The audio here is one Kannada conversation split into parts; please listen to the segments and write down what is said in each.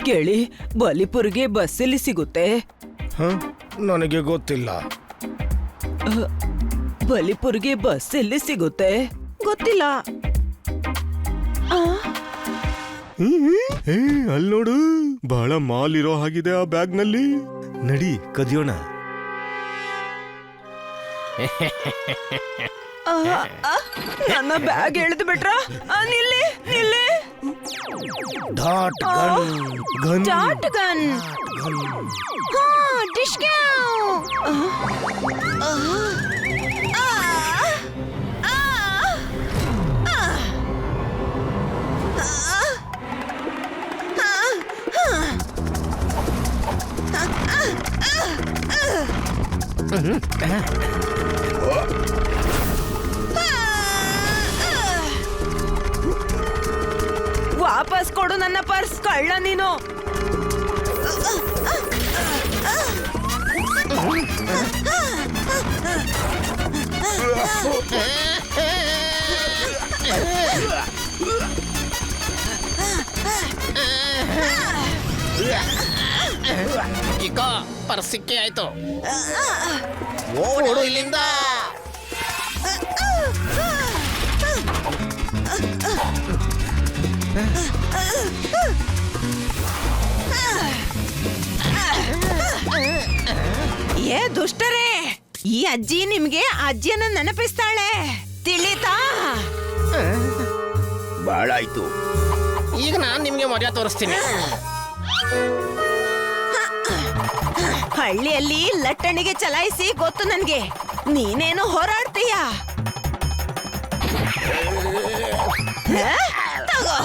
ಕೇಳಿ, ಬಲಿಪುರ್ಗೆ ಬಸ್ ಎಲ್ಲಿ ಸಿಗುತ್ತೆ? ನನಗೆ ಗೊತ್ತಿಲ್ಲ. ಬಲಿಪುರ್ಗೆ ಬಸ್ ಎಲ್ಲಿ ಸಿಗುತ್ತೆ? ಗೊತ್ತಿಲ್ಲ. ಅಲ್ಲಿ ನೋಡು, ಬಹಳ ಮಾಲ್ ಇರೋ ಹಾಗಿದೆ ಆ ಬ್ಯಾಗ್ ನಲ್ಲಿ. ನಡಿ ಕದಿಯೋಣ. ನನ್ನ ಬ್ಯಾಗ್ ಎಳೆದು ಬಿಟ್ರ? ನಿಲ್ಲಿ ನಿಲ್ಲಿ. Dot gun gun dot gun. ವಾಪಸ್ ಕೊಡು ನನ್ನ ಪರ್ಸ್, ಕಳ್ಳ ನೀನು. ಈಗ ಪರ್ಸಿಕ್ಕೆ ಆಯ್ತು. ಓಡು ಇಲ್ಲಿಂದ. ಏ ದುಷ್ಟರೇ, ಈ ಅಜ್ಜಿ ನಿಮ್ಗೆ ಅಜ್ಜಿಯನ್ನ ನೆನಪಿಸ್ತಾಳೆ, ತಿಳಿತಾ? ಬಾಳ ಆಯ್ತು. ಈಗ ನಾನ್ ನಿಮ್ಗೆ ಮಜಾ ತೋರಿಸ್ತೀನಿ. ಹಳ್ಳಿಯಲ್ಲಿ ಲಟ್ಟಣಿಗೆ ಚಲಾಯಿಸಿ ಗೊತ್ತು ನನ್ಗೆ. ನೀನೇನು ಹೋರಾಡ್ತೀಯ? ತಗೋ.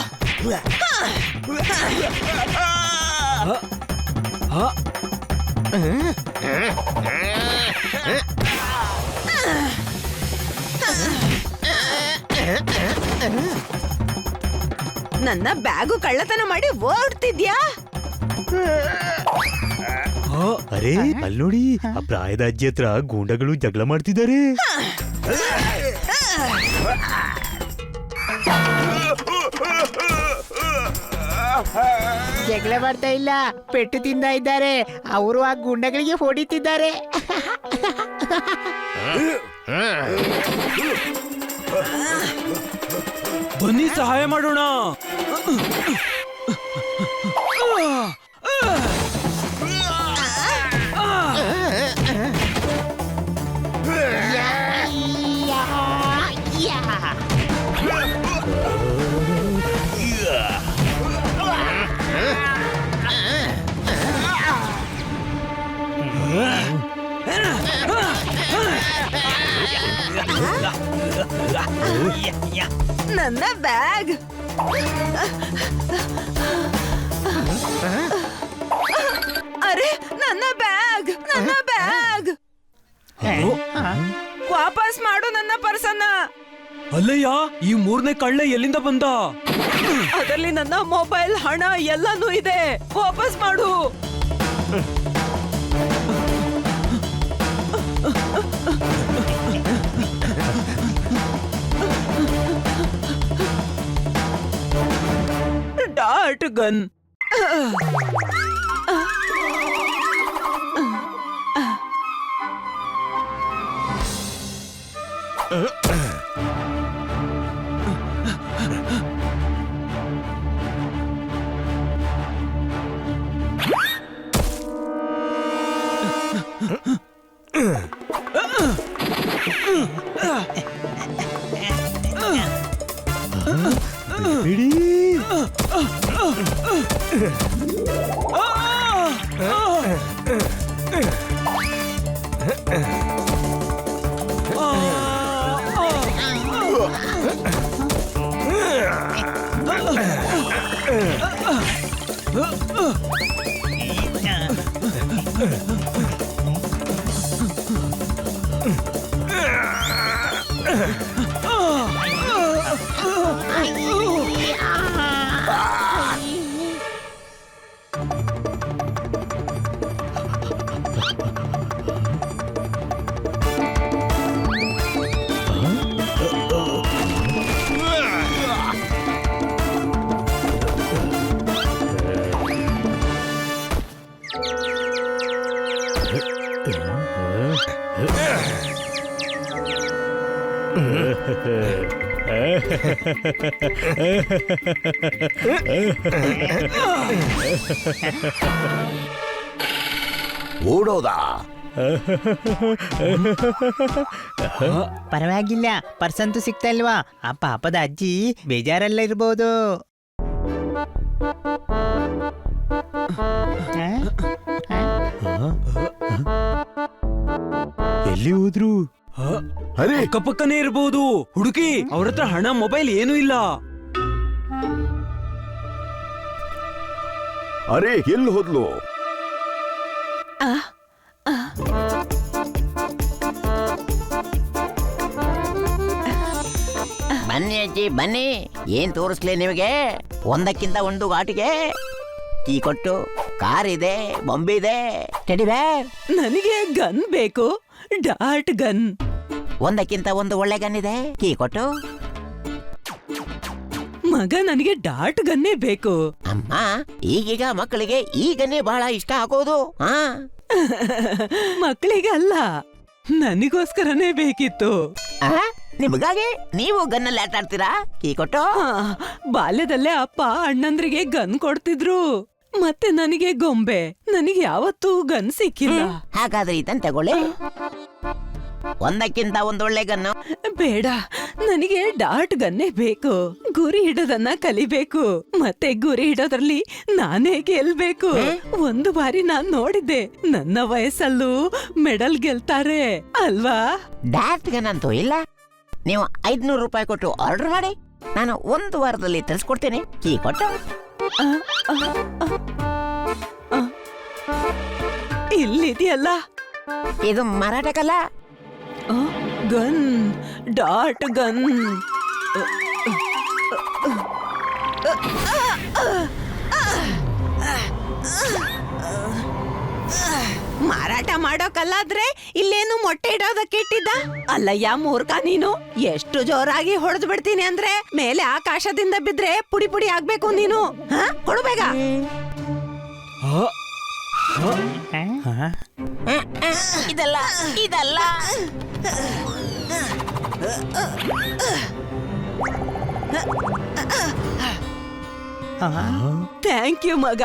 ನನ್ನ ಬ್ಯಾಗು ಕಳ್ಳತನ ಮಾಡಿ ಓಡ್ತಿದ್ಯಾ? ಅರೆ ಅಲ್ಲಿ ನೋಡಿ, ಆ ಪ್ರಾಯದ ಅಜ್ಜಿ ಹತ್ರ ಗೂಂಡಗಳು ಜಗಳ ಮಾಡ್ತಿದ್ದಾರೆ. ಜಗಳ ಮಾಡ್ತಾ ಇಲ್ಲ, ಪೆಟ್ಟು ತಿಂದ ಇದ್ದಾರೆ. ಅವರು ಆ ಗುಂಡಗಳಿಗೆ ಹೊಡಿತಿದ್ದಾರೆ. ಬನ್ನಿ ಸಹಾಯ ಮಾಡೋಣ. ನನ್ನ ಬ್ಯಾಗ್. ಅರೆ ನನ್ನ ಬ್ಯಾಗ್, ನನ್ನ ಬ್ಯಾಗ್. ವಾಪಸ್ ಮಾಡು ನನ್ನ ಪರ್ಸನ್ನ. ಅಲ್ಲಯ್ಯ, ಈ ಮೂರನೇ ಕಳ್ಳ ಎಲ್ಲಿಂದ ಬಂದ? ಅದರಲ್ಲಿ ನನ್ನ ಮೊಬೈಲ್, ಹಣ ಎಲ್ಲಾನು ಇದೆ. ವಾಪಸ್ ಮಾಡು. Dot gun. ಬಿಡಿ. ಓಡೋದಾ? ಪರವಾಗಿಲ್ಲ, ಪರ್ಸಂತೂ ಸಿಗ್ತಾ ಇಲ್ವಾ? ಆ ಪಾಪದ ಅಜ್ಜಿ ಬೇಜಾರಲ್ಲ ಇರ್ಬೋದು. ಎಲ್ಲಿ ಹೋದ್ರು? ಅರೆ ಅಕ್ಕಪಕ್ಕನೇ ಇರ್ಬೋದು. ಹುಡುಕಿ, ಅವ್ರ ಹತ್ರ ಹಣ, ಮೊಬೈಲ್ ಏನೂ ಇಲ್ಲ. ಅರೆ ಎಲ್ಲಿ ಹೋದ್ಲು? ಬನ್ನಿ ಅಜ್ಜಿ ಬನ್ನಿ, ಏನ್ ತೋರಿಸ್ಲಿ ನಿಮಗೆ? ಒಂದಕ್ಕಿಂತ ಒಂದು ಆಟಿಗೆ ಕೀ ಕೊಟ್ಟು, ಕಾರ್ ಇದೆ, ಬೊಂಬಿದೆ, ಟೆಡಿ ಬೇರ್. ನನಗೆ ಗನ್ ಬೇಕು, ಡಾಟ್ ಗನ್. ಒಂದಕ್ಕಿಂತ ಒಂದು ಒಳ್ಳೆ ಗನ್ ಇದೆ, ಕೀ ಕೊಟ್ಟು. ಮಗ, ನನಗೆ ಡಾಟ್ ಗನ್ನೇ ಬೇಕು. ಅಮ್ಮ, ಈಗೀಗ ಮಕ್ಕಳಿಗೆ ಈ ಗನ್ನೇ ಬಹಳ ಇಷ್ಟ ಆಗೋದು. ಹಾ, ಮಕ್ಕಳಿಗೆ ಅಲ್ಲ, ನನಗೋಸ್ಕರನೇ ಬೇಕಿತ್ತು. ನಿಮಗಾಗಿ ನೀವು ಗನ್ನಲ್ಲಿ ಆಟ ಆಡ್ತೀರಾ? ಕೀ ಕೊಟ್ಟು. ಬಾಲ್ಯದಲ್ಲೇ ಅಪ್ಪ ಅಣ್ಣಂದ್ರಿಗೆ ಗನ್ ಕೊಡ್ತಿದ್ರು, ಮತ್ತೆ ನನಗೆ ಗೊಂಬೆ. ನನಗೆ ಯಾವತ್ತೂ ಗನ್ ಸಿಕ್ಕಿಲ್ಲ. ಹಾಗಾದ್ರೆ ಇದನ್ನ ತಗೊಳ್ಳಿ, ಒಂದಕ್ಕಿಂತ ಒಂದೊಳ್ಳೆ ಗನ್ನು. ಬೇಡ, ನನಗೆ ಡಾಟ್ ಗನ್ನೇ ಬೇಕು. ಗುರಿ ಹಿಡೋದನ್ನ ಕಲಿಬೇಕು, ಮತ್ತೆ ಗುರಿ ಹಿಡೋದ್ರಲ್ಲಿ ನಾನೇ ಗೆಲ್ಬೇಕು. ಒಂದು ಬಾರಿ ನಾನ್ ನೋಡಿದ್ದೆ, ನನ್ನ ವಯಸ್ಸಲ್ಲೂ ಮೆಡಲ್ ಗೆಲ್ತಾರೆ ಅಲ್ವಾ? ಡಾಟ್ ಗನ್ ಅಂತೂ ಇಲ್ಲ. ನೀವು 500 ರೂಪಾಯಿ ಕೊಟ್ಟು ಆರ್ಡರ್ ಮಾಡಿ, ನಾನು 1 ವಾರದಲ್ಲಿ ತರಿಸ್ಕೊಡ್ತೇನೆ. ಕೀ ಕೊಟ್ಟು. ಇಲ್ಲಿದೆಯಲ್ಲ ಇದು ಮಾರಾಟಕ್ಕಲ್ಲ. Gun, dot gun. ಮಾರಾಟ ಮಾಡೋಕಲ್ಲಾದ್ರೆ ಇಲ್ಲೇನು ಮೊಟ್ಟೆ ಇಡೋದಕ್ಕೆ ಇಟ್ಟಿದ್ದ? ಅಲ್ಲಯ್ಯ ಮೂರ್ಖ ನೀನು, ಎಷ್ಟು ಜೋರಾಗಿ ಹೊಡೆದು ಬಿಡ್ತೀನಿ ಅಂದ್ರೆ ಮೇಲೆ ಆಕಾಶದಿಂದ ಬಿದ್ರೆ ಪುಡಿ ಪುಡಿ ಆಗ್ಬೇಕು ನೀನು. ಕೊಡ್ಬೇಕ. ಇದಲ್ಲ ಇದಲ್ಲ. ಥ್ಯಾಂಕ್ ಯು ಮಗ.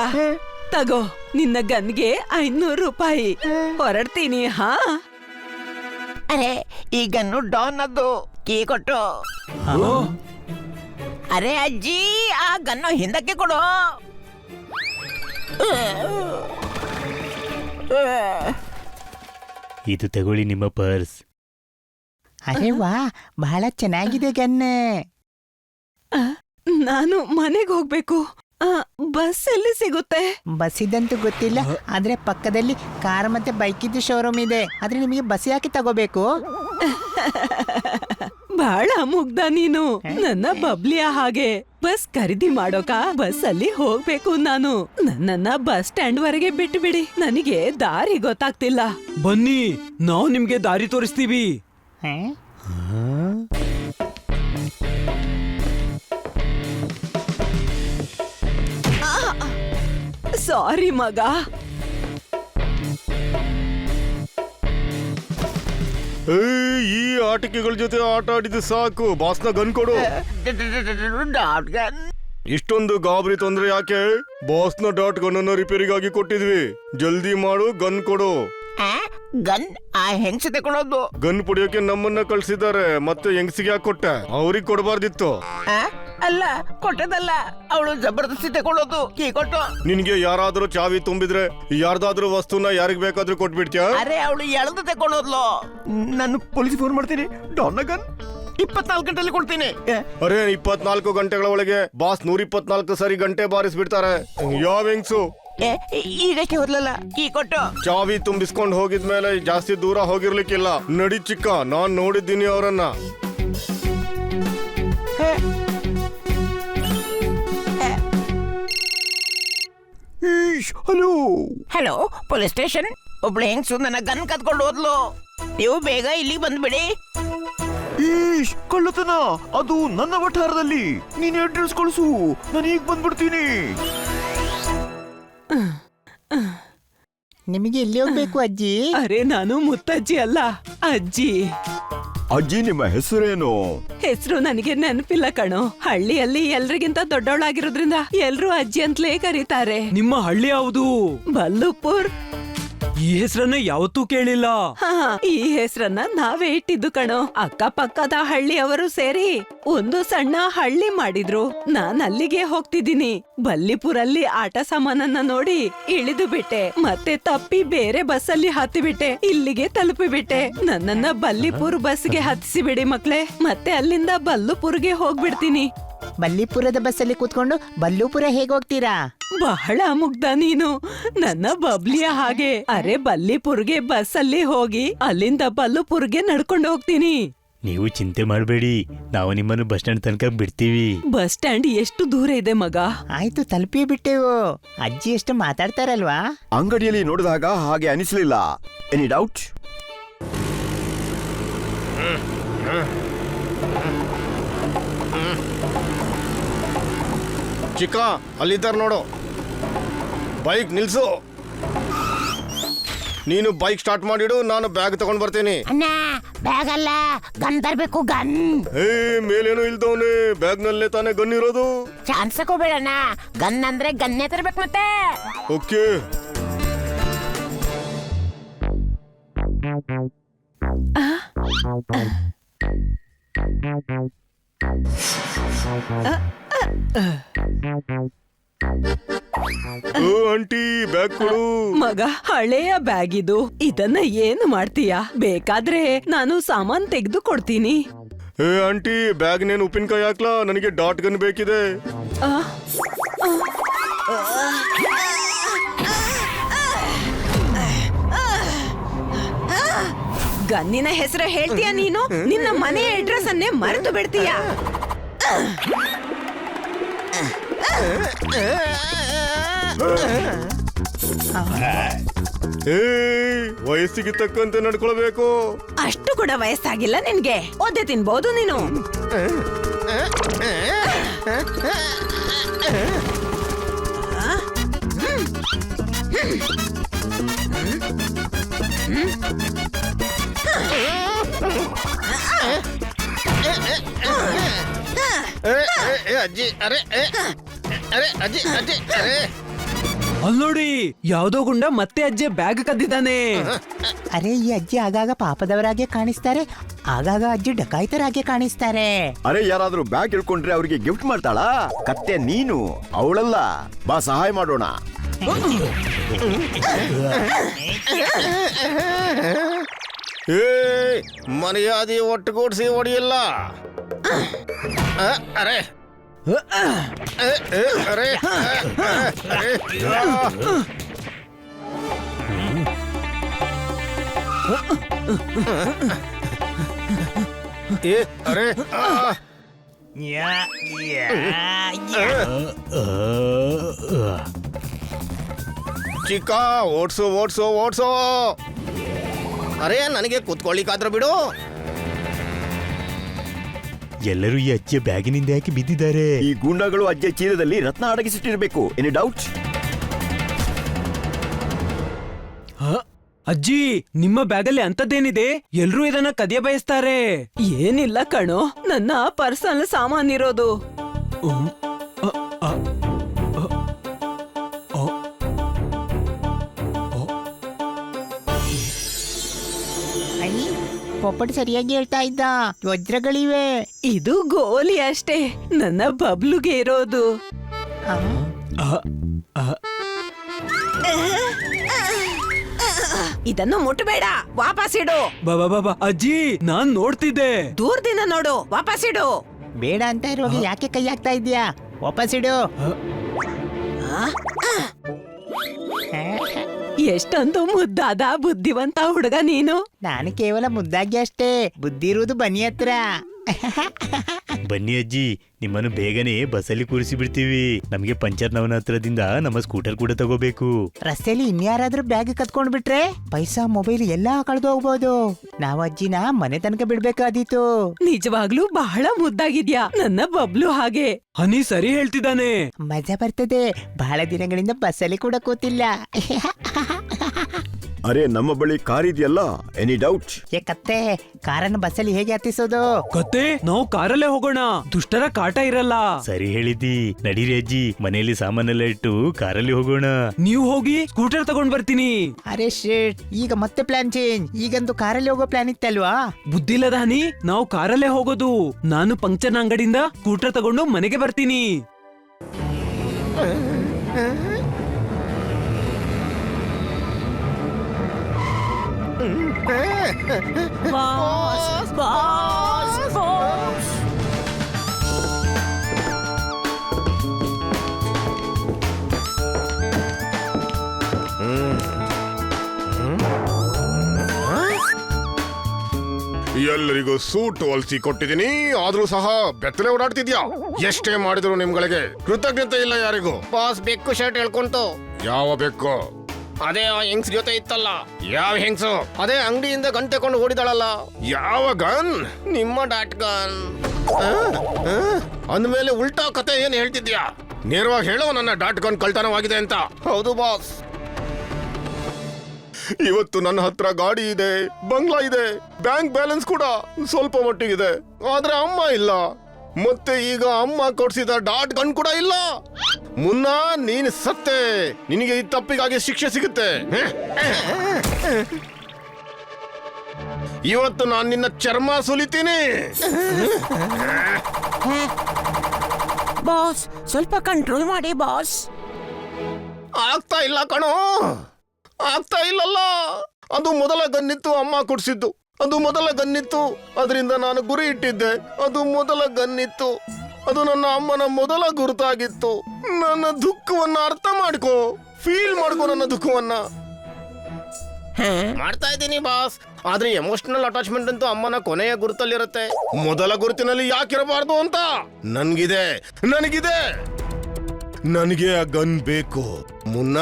ತಗೋ, ನಿನ್ನ ಗನ್ಗೆ 500 ರೂಪಾಯಿ. ಹೊರಡ್ತೀನಿ. ಹಾ, ಅರೆ ಈ ಗನ್ನು ಡಾನ್ ಅದ್ದು. ಕೀ ಕೊಟ್ಟು. ಅರೆ ಅಜ್ಜಿ, ಆ ಗನ್ನು ಹಿಂದಕ್ಕೆ ಕೊಡು. ಇದು ತಗೊಳ್ಳಿ ನಿಮ್ಮ ಪರ್ಸ್. ಅರೆ ವಾ, ಬಹಳ ಚೆನ್ನಾಗಿದೆ ಗನ್ನೆ. ನಾನು ಮನೆಗೆ ಹೋಗ್ಬೇಕು. ಬಸ್ ಎಲ್ಲಿ ಸಿಗುತ್ತೆ? ಬಸ್ ಇದ್ದಂತೂ ಗೊತ್ತಿಲ್ಲ, ಆದ್ರೆ ಪಕ್ಕದಲ್ಲಿ ಕಾರ್ ಮತ್ತೆ ಬೈಕ್ ಇದ್ದು ಶೋರೂಮ್ ಇದೆ. ಆದ್ರೆ ನಿಮಗೆ ಬಸ್ ಯಾಕೆ ತಗೋಬೇಕು? ಬಹಳ ಮುಗ್ಧ ನೀನು, ನನ್ನ ಬಬ್ಲಿಯ ಹಾಗೆ. ಬಸ್ ಖರೀದಿ ಮಾಡೋಕ ಬಸ್ ಅಲ್ಲಿ ಹೋಗ್ಬೇಕು ನಾನು. ನನ್ನನ್ನ ಬಸ್ ಸ್ಟ್ಯಾಂಡ್ ವರೆಗೆ ಬಿಟ್ಟು ಬಿಡಿ, ನನಗೆ ದಾರಿ ಗೊತ್ತಾಗ್ತಿಲ್ಲ. ಬನ್ನಿ, ನಾವು ನಿಮ್ಗೆ ದಾರಿ ತೋರಿಸ್ತೀವಿ. ಸಾರಿ ಮಗ. ಈ ಆಟಿಕೆಗಳ ಜೊತೆ ಆಟ ಆಡಿದ್ದು ಸಾಕು. ಬಾಸ್ನ ಗನ್ ಕೊಡು. Dot gun. ಇಷ್ಟೊಂದು ಗಾಬರಿ ತೊಂದ್ರೆ ಯಾಕೆ? ಬಾಸ್ನ ಡಾಟ್ ಗನ್ ಅನ್ನ ರಿಪೇರಿಗಾಗಿ ಕೊಟ್ಟಿದ್ವಿ. ಜಲ್ದಿ ಮಾಡು, ಗನ್ ಕೊಡು. ಗನ್ ಆ ಹೆಂಗ್ಸ ತಗೊಳ್ಳೋದು. ಗನ್ ಪುಡಿಯೋಕೆ ನಮ್ಮನ್ನ ಕಳ್ಸಿದ್ದಾರೆ, ಮತ್ತೆ ಹೆಂಗ್ಸಿಗೆ ಯಾಕೆ ಕೊಟ್ಟೆ? ಅವ್ರಿಗೆ ಕೊಡಬಾರ್ದಿತ್ತು. ಅಲ್ಲ, ಕೊಟ್ಟದಲ್ಲ, ಅವಳು ಜಬರ್ದಸ್ತಿ ತಗೊಳ್ಳೋದು. ಕೀ ಕೊಟ್ಟು. ನಿನ್ಗೆ ಯಾರಾದ್ರೂ ಚಾವಿ ತುಂಬಿದ್ರೆ ಯಾರ್ದಾದ್ರೂ ವಸ್ತುನ ಯಾರಿಗ್ ಬೇಕಾದ್ರೂ ಕೊಟ್ಬಿಡ್ತೀಯ? ಅರೆ ಅವಳು ಎಳ್ದು ತಗೊಳ್ಳೋದ್ಲು. ನಾನು ಪೊಲೀಸ್ ಫೋನ್ ಮಾಡ್ತೀನಿ. ಡಾನ್ ಗನ್ 24 ಗಂಟೆಯಲ್ಲಿ ಕೊಡ್ತೀನಿ. ಅರೆ 24 ಗಂಟೆಗಳ ಒಳಗೆ ಬಾಸ್ 124 ಸರಿ ಗಂಟೆ ಬಾರಿಸ್ಬಿಡ್ತಾರೆ. ಯಾವ ಹೆಂಗ್ಸು? ಈಗಷ್ಟೇ ಹೋದ್ಲಲ್ಲ. ಕೀ ಕೊಟ್ಟು. ಚಾವಿ ತುಂಬಿಸ್ಕೊಂಡ್ ಹೋಗಿದ್ಮೇಲೆ ಜಾಸ್ತಿ ದೂರ ಹೋಗಿರ್ಲಿಕ್ಕಿಲ್ಲ. ನಡಿ ಚಿಕ್ಕ, ನಾನ್ ನೋಡಿದ್ದೀನಿ ಅವರನ್ನ. Hello hello, police station. ಒಬ್ಳು ಹೆಂಗ್ಸು ನನ್ನ ಗನ್ ಕದ್ಕೊಂಡು ಹೋದ್ಲು. ನೀವು ಬೇಗ ಇಲ್ಲಿಗೆ ಬಂದ್ಬಿಡಿ. ಈಶ್, ಕಳ್ಳತನ ಅದು ನನ್ನ ವಠಾರದಲ್ಲಿ. ನೀನ್ ಅಡ್ರೆಸ್ ಕಳಿಸು, ನಾನು ಈಗ ಬಂದ್ಬಿಡ್ತೀನಿ. ನಿಮಗೆ ಎಲ್ಲಿ ಹೋಗ್ಬೇಕು ಅಜ್ಜಿ? ಅರೆ ನಾನು ಮುತ್ತಜ್ಜಿ ಅಲ್ಲ, ಅಜ್ಜಿ. ಅಜ್ಜಿ ನಿಮ್ಮ ಹೆಸರೇನು? ಹೆಸರು ನನಗೆ ನೆನಪಿಲ್ಲ ಕಣೋ. ಹಳ್ಳಿಯಲ್ಲಿ ಎಲ್ರಿಗಿಂತ ದೊಡ್ಡವಳಾಗಿರೋದ್ರಿಂದ ಎಲ್ರೂ ಅಜ್ಜಿ ಅಂತಲೇ ಕರೀತಾರೆ. ನಿಮ್ಮ ಹಳ್ಳಿ ಯಾವುದು? ಬಲ್ಲುಪುರ್. ಈ ಹೆಸರನ್ನ ಯಾವತ್ತೂ ಕೇಳಿಲ್ಲ. ಹಾ, ಈ ಹೆಸರನ್ನ ನಾವೇ ಇಟ್ಟಿದ್ದು ಕಣೋ. ಅಕ್ಕಪಕ್ಕದ ಹಳ್ಳಿಯವರು ಸೇರಿ ಒಂದು ಸಣ್ಣ ಹಳ್ಳಿ ಮಾಡಿದ್ರು. ನಾನ್ ಅಲ್ಲಿಗೆ ಹೋಗ್ತಿದ್ದೀನಿ. ಬಲ್ಲಿಪುರಲ್ಲಿ ಆಟ ಸಾಮಾನನ್ನ ನೋಡಿ ಇಳಿದು ಬಿಟ್ಟೆ. ಮತ್ತೆ ತಪ್ಪಿ ಬೇರೆ ಬಸ್ಸಲ್ಲಿ ಹತ್ತಿಬಿಟ್ಟೆ. ಇಲ್ಲಿಗೆ ತಲುಪಿಬಿಟ್ಟೆ. ನನ್ನನ್ನ ಬಲ್ಲಿಪುರ್ ಬಸ್ಗೆ ಹತ್ತಿಸಿ ಬಿಡಿ ಮಕ್ಳೇ. ಮತ್ತೆ ಅಲ್ಲಿಂದ ಬಲ್ಲುಪುರ್ಗೆ ಹೋಗ್ಬಿಡ್ತೀನಿ. ಬಲ್ಲಿಪುರದ ಬಸ್ಸಲ್ಲಿ ಕೂತ್ಕೊಂಡು ಬಲ್ಲುಪುರ ಹೇಗ್ ಹೋಗ್ತೀರಾ? ಬಹಳ ಮುಗ್ಧ ನೀನು, ನನ್ನ ಬಬ್ಲಿಯ ಹಾಗೆ. ಅರೆ, ಬಲ್ಲಿಪುರ್ಗೆ ಬಸ್ಸಲ್ಲಿ ಹೋಗಿ ಅಲ್ಲಿಂದ ಬಲ್ಲುಪುರ್ಗೆ ನಡ್ಕೊಂಡು ಹೋಗ್ತೀನಿ. ನೀವು ಚಿಂತೆ ಮಾಡಬೇಡಿ, ನಾವು ನಿಮ್ಮನ್ನು ಬಸ್ ಸ್ಟ್ಯಾಂಡ್ ತನಕ ಬಿಡ್ತೀವಿ. ಬಸ್ ಸ್ಟ್ಯಾಂಡ್ ಎಷ್ಟು ದೂರ ಇದೆ ಮಗ? ಆಯ್ತು, ತಲುಪಿ ಬಿಟ್ಟೆವು. ಅಜ್ಜಿ ಎಷ್ಟು ಮಾತಾಡ್ತಾರಲ್ವಾ? ಅಂಗಡಿಯಲ್ಲಿ ನೋಡಿದಾಗ ಹಾಗೆ ಅನಿಸ್ಲಿಲ್ಲ. Any doubt? ಚಿಕ್ಕ, ಅಲ್ಲಿದ್ದಾರ ನೋಡು. ಬೈಕ್ ನಿಲ್ಸು. ನೀನು ಬೈಕ್ ಸ್ಟಾರ್ಟ್ ಮಾಡಿಡು, ನಾನು ಬ್ಯಾಗ್ ತಗೊಂಡ್ ಬರ್ತೀನಿ. ಅಣ್ಣ, ಬ್ಯಾಗ್ ಅಲ್ಲ, ಗನ್ ತರ್ಬೇಕು, ಗನ್. ಮೇಲೇನು ಇಲ್ದವನೇ, ಬ್ಯಾಗ್ ನಲ್ಲೇ ತಾನೇ ಗನ್ ಇರೋದು. ಚಾನ್ಸ್ ತಗೋಬೇಡಣ್ಣ, ಗನ್ ಅಂದ್ರೆ ಗನ್ನೇ ತರ್ಬೇಕು ಮತ್ತೆ. ಓಕೆ. ಆಂಟಿ, ಬ್ಯಾಗ್ ಕೊಡು. ಮಗ, ಹಳೆಯ ಬ್ಯಾಗ್ ಇದು. ಇದನ್ನ ಏನು ಮಾಡ್ತೀಯಾ? ಬೇಕಾದ್ರೆ ನಾನು ಸಾಮಾನ್ ತೆಗೆದು ಕೊಡ್ತೀನಿ. ಆಂಟಿ, ಬ್ಯಾಗ್ ನೇನು ಉಪ್ಪಿನಕಾಯಿ ಹಾಕ್ಲಾ? ನನಗೆ ಡಾಟ್ ಗನ್ ಬೇಕಿದೆ. ಆ, ಗನ್ನಿನ ಹೆಸರು ಹೇಳ್ತೀಯ ನೀನು? ನಿನ್ನ ಮನೆ ಅಡ್ರೆಸ್ ಅನ್ನೇ ಮರೆತು ಬಿಡ್ತೀಯಾ? ವಯಸ್ಸಿಗೆ ತಕ್ಕಂತೆ ನಡ್ಕೊಳ್ಬೇಕು. ಅಷ್ಟು ಕೂಡ ವಯಸ್ಸಾಗಿಲ್ಲ ನಿನ್ಗೆ. ಒದ್ದೆ ತಿನ್ಬಹುದು ನೀನು. ಅಜ್ಜಿ, ಅರೆ ಅರೆ ಅಜ್ಜಿ, ಅಜ್ಜಿ, ಅರೆ. ಅಲ್ಲಿ ನೋಡಿ, ಯಾವ್ದೋ ಗುಂಡ ಮತ್ತೆ ಅಜ್ಜಿ ಬ್ಯಾಗ್ ಕದ್ದಿದ್ದಾನೆ. ಅರೆ, ಈ ಅಜ್ಜಿ ಆಗಾಗ ಪಾಪದವರಾಗೆ ಕಾಣಿಸ್ತಾರೆ, ಆಗಾಗ ಅಜ್ಜಿ ಡಕಾಯಿತರಾಗೆ ಕಾಣಿಸ್ತಾರೆ. ಅರೆ, ಯಾರಾದ್ರೂ ಬ್ಯಾಗ್ ಇಳ್ಕೊಂಡ್ರೆ ಅವ್ರಿಗೆ ಗಿಫ್ಟ್ ಮಾಡ್ತಾಳಾ? ಕತ್ತೆ ನೀನು, ಅವಳಲ್ಲ. ಬಾ, ಸಹಾಯ ಮಾಡೋಣ. ಮರ್ಯಾದೆ ಒಟ್ಟುಗೂಡಿಸಿ ಹೊಡಿಯಲ್ಲ. ಅರೆ ಅರೆ ಅರೆ ಚಿಕ್ಕ, ಓಡ್ಸು ಓಡ್ಸು ಓಡ್ಸು. ಅರೆ, ನನಗೆ ಕೂತ್ಕೊಳ್ಳಿಕ್ಕಾದ್ರೂ ಬಿಡು. ಎಲ್ಲರೂ ಈ ಅಜ್ಜಿಯ ಬ್ಯಾಗಿನಿಂದ ಯಾಕೆ ಬಿದ್ದಿದ್ದಾರೆ? ಈ ಗೂಂಡಾಗಳು ಅಜ್ಜಿಯ ಚೀಲದಲ್ಲಿ ರತ್ನ ಅಡಗಿಸಿಟ್ಟಿರ್ಬೇಕು. Any doubt? ಅಜ್ಜಿ, ನಿಮ್ಮ ಬ್ಯಾಗಲ್ಲಿ ಅಂತದ್ದೇನಿದೆ? ಎಲ್ರೂ ಇದನ್ನ ಕದಿಯ ಬಯಸ್ತಾರೆ. ಏನಿಲ್ಲ ಕಣೋ, ನನ್ನ ಪರ್ಸನಲ್ ಸಾಮಾನ್ ಇರೋದು. ಪೊಪ್ಪಟ್ ಸರಿಯಾಗಿ ಹೇಳ್ತಾ ಇದ್ದ. ವಜ್ರಗಳಿವೆ. ಇದು ಗೋಲಿ ಅಷ್ಟೇ, ನನ್ನ ಬಬ್ಲುಗೆ ಇರೋದು. ಇದನ್ನು ಮುಟ್ಟಬೇಡ, ವಾಪಸ್ ಇಡು. ಬಾಬಾ ಅಜ್ಜಿ, ನಾನ್ ನೋಡ್ತಿದ್ದೆ. ದೂರದಿಂದ ನೋಡು, ವಾಪಸ್ ಇಡು. ಬೇಡ ಅಂತ ಇರುವಾಗ ಯಾಕೆ ಕೈ ಹಾಕ್ತಾ ಇದ್ಯಾ? ವಾಪಸ್ ಇಡು. ಎಷ್ಟೊಂದು ಮುದ್ದಾದ ಬುದ್ಧಿವಂತ ಹುಡುಗ ನೀನು. ನಾನು ಕೇವಲ ಮುದ್ದಾಗಿ ಅಷ್ಟೇ, ಬುದ್ಧಿ ಇರುವುದು ಬನ್ನಿ ಹತ್ರ. ಬನ್ನಿ ಅಜ್ಜಿ, ನಿಮ್ಮನ್ನು ಬೇಗನೆ ಬಸ್ಸಲ್ಲಿ ಕೂರಿಸಿ ಬಿಡ್ತೀವಿ. ನಮ್ಗೆ ಪಂಚರ್ನವನ ಹತ್ರದಿಂದ ನಮ್ಮ ಸ್ಕೂಟರ್ ಕೂಡ ತಗೋಬೇಕು. ರಸ್ತೆಯಲ್ಲಿ ಇನ್ಯಾರಾದ್ರೂ ಬ್ಯಾಗ್ ಕತ್ಕೊಂಡ್ ಬಿಟ್ರೆ ಪೈಸಾ, ಮೊಬೈಲ್ ಎಲ್ಲಾ ಕಳೆದು ಹೋಗ್ಬೋದು. ನಾವು ಅಜ್ಜಿನ ಮನೆ ತನಕ ಬಿಡ್ಬೇಕಾದೀತು. ನಿಜವಾಗ್ಲೂ ಬಹಳ ಮುದ್ದಾಗಿದ್ಯಾ, ನನ್ನ ಬಬ್ಲು ಹಾಗೆ. ಹನಿ ಸರಿ ಹೇಳ್ತಿದ್ದಾನೆ. ಮಜಾ ಬರ್ತದೆ. ಬಹಳ ದಿನಗಳಿಂದ ಬಸ್ಸಲ್ಲಿ ಕೂಡ ಕೂತಿಲ್ಲ. ಅರೆ ನಮ್ಮ ಬಳಿ ಕಾರ್ ಇದೆಯಲ್ಲ, ಎನಿ ಡೌಟ್? ಏ ಕತ್ತೆ, ಕಾರನ್ನು ಬಸ್ಸಲ್ಲಿ ಹೇಗೆ ಹತ್ತಿಸೋದು? ಕತ್ತೆ ನಾವು ಕಾರಲ್ಲೇ ಹೋಗೋಣ, ದುಷ್ಟರ ಕಾಟ ಇರಲ್ಲ. ಸರಿ ಹೇಳಿದ್ದಿ. ನಡೀರಿ ಅಜ್ಜಿ, ಮನೆಯಲ್ಲಿ ಸಾಮಾನೆಲ್ಲ ಇಟ್ಟು ಕಾರಲ್ಲಿ ಹೋಗೋಣ. ನೀವು ಹೋಗಿ ಸ್ಕೂಟರ್ ತಗೊಂಡ್ ಬರ್ತೀನಿ. ಅರೆ ಶೇಟ್, ಈಗ ಮತ್ತೆ ಪ್ಲಾನ್ ಚೇಂಜ್. ಈಗಂತೂ ಕಾರಲ್ಲಿ ಹೋಗೋ ಪ್ಲಾನ್ ಇತ್ತಲ್ವಾ? ಬುದ್ಧಿಲ್ಲದ ಹನಿ, ನಾವು ಕಾರಲ್ಲೇ ಹೋಗೋದು. ನಾನು ಪಂಕ್ಚರ್ ಅಂಗಡಿಯಿಂದ ಸ್ಕೂಟರ್ ತಗೊಂಡು ಮನೆಗೆ ಬರ್ತೀನಿ. ಎಲ್ಲರಿಗೂ ಸೂಟ್ ಹೊಲ್ಸಿ ಕೊಟ್ಟಿದ್ದೀನಿ, ಆದ್ರೂ ಸಹ ಬೆತ್ತಲೆ ಓಡಾಡ್ತಿದ್ಯಾ. ಎಷ್ಟೇ ಮಾಡಿದ್ರು ನಿಮ್ಗಳಿಗೆ ಕೃತಜ್ಞತೆ ಇಲ್ಲ ಯಾರಿಗೂ. ಬಾಸ್ ಬೆಕ್ಕು ಶರ್ಟ್ ಹೇಳ್ಕೊಂತು. ಯಾವ ಬೇಕು? ಅದೇ ಆ ಹೆಂಗ್ಸ್ ಜೊತೆ ಇತ್ತಲ್ಲ. ಯಾವ ಹೆಂಗ್ಸು? ಅದೇ ಅಂಗಡಿಯಿಂದ ಗನ್ ತಕೊಂಡು ಓಡಿದಾಳಲ್ಲ. ಯಾವ ಗನ್? ನಿಮ್ಮ ಡಾಟ್ ಗನ್. ಅಂದ್ಮೇಲೆ ಉಲ್ಟಾ ಕತೆ ಏನ್ ಹೇಳ್ತಿದ್ಯಾ? ನೇರವಾಗಿ ಹೇಳೋ, ನನ್ನ ಡಾಟ್ ಗನ್ ಕಳ್ತನವಾಗಿದೆ ಅಂತ. ಹೌದು ಬಾಸ್. ಇವತ್ತು ನನ್ನ ಹತ್ರ ಗಾಡಿ ಇದೆ, ಬಂಗ್ಲಾ ಇದೆ, ಬ್ಯಾಂಕ್ ಬ್ಯಾಲೆನ್ಸ್ ಕೂಡ ಸ್ವಲ್ಪ ಮಟ್ಟಿಗಿದೆ. ಆದ್ರೆ ಅಮ್ಮ ಇಲ್ಲ. ಮತ್ತೆ ಈಗ ಅಮ್ಮ ಕೊಡ್ಸಿದ ಡಾಟ್ ಗನ್ ಕೂಡ ಇಲ್ಲ. ಮುನ್ನ ನೀನ್ ಸತ್ತೆ, ನಿನಗೆ ಈ ತಪ್ಪಿಗಾಗಿ ಶಿಕ್ಷೆ ಸಿಗುತ್ತೆ. ಇವತ್ತು ನಾನು ನಿನ್ನ ಚರ್ಮ ಸುಲಿತೀನಿ. ಬಾಸ್, ಸ್ವಲ್ಪ ಕಂಟ್ರೋಲ್ ಮಾಡಿ ಬಾಸ್. ಆಗ್ತಾ ಇಲ್ಲ ಕಣೋ, ಆಗ್ತಾ ಇಲ್ಲಲ್ಲ. ಅದು ಮೊದಲ ಗನ್ನಿತ್ತು, ಅಮ್ಮ ಕೊಡ್ಸಿದ್ದು. ಅದು ಮೊದಲ ಗನ್ನಿತ್ತು, ಅದರಿಂದ ನಾನು ಗುರಿ ಇಟ್ಟಿದ್ದೆ. ಅದು ಮೊದಲ ಗನ್ನಿತ್ತು, ಅದು ನನ್ನ ಅಮ್ಮನ ಮೊದಲ ಗುರುತಾಗಿತ್ತು. ನನ್ನ ದುಃಖವನ್ನ ಅರ್ಥ ಮಾಡ್ಕೋ, ಫೀಲ್ ಮಾಡ್ಕೋ ನನ್ನ ದುಃಖವನ್ನ. ಮಾಡ್ತಾ ಇದ್ದೀನಿ ಬಾಸ್. ಆದ್ರೆ ಎಮೋಷನಲ್ ಅಟ್ಯಾಚ್ಮೆಂಟ್ ಅಂತೂ ಅಮ್ಮನ ಕೊನೆಯ ಗುರುತಲ್ಲಿರುತ್ತೆ. ಮೊದಲ ಗುರುತಿನಲ್ಲಿ ಯಾಕಿರಬಾರ್ದು ಅಂತ ನನ್ಗಿದೆ. ನನಗೆ ಆ ಗನ್ ಬೇಕು. ಮುನ್ನ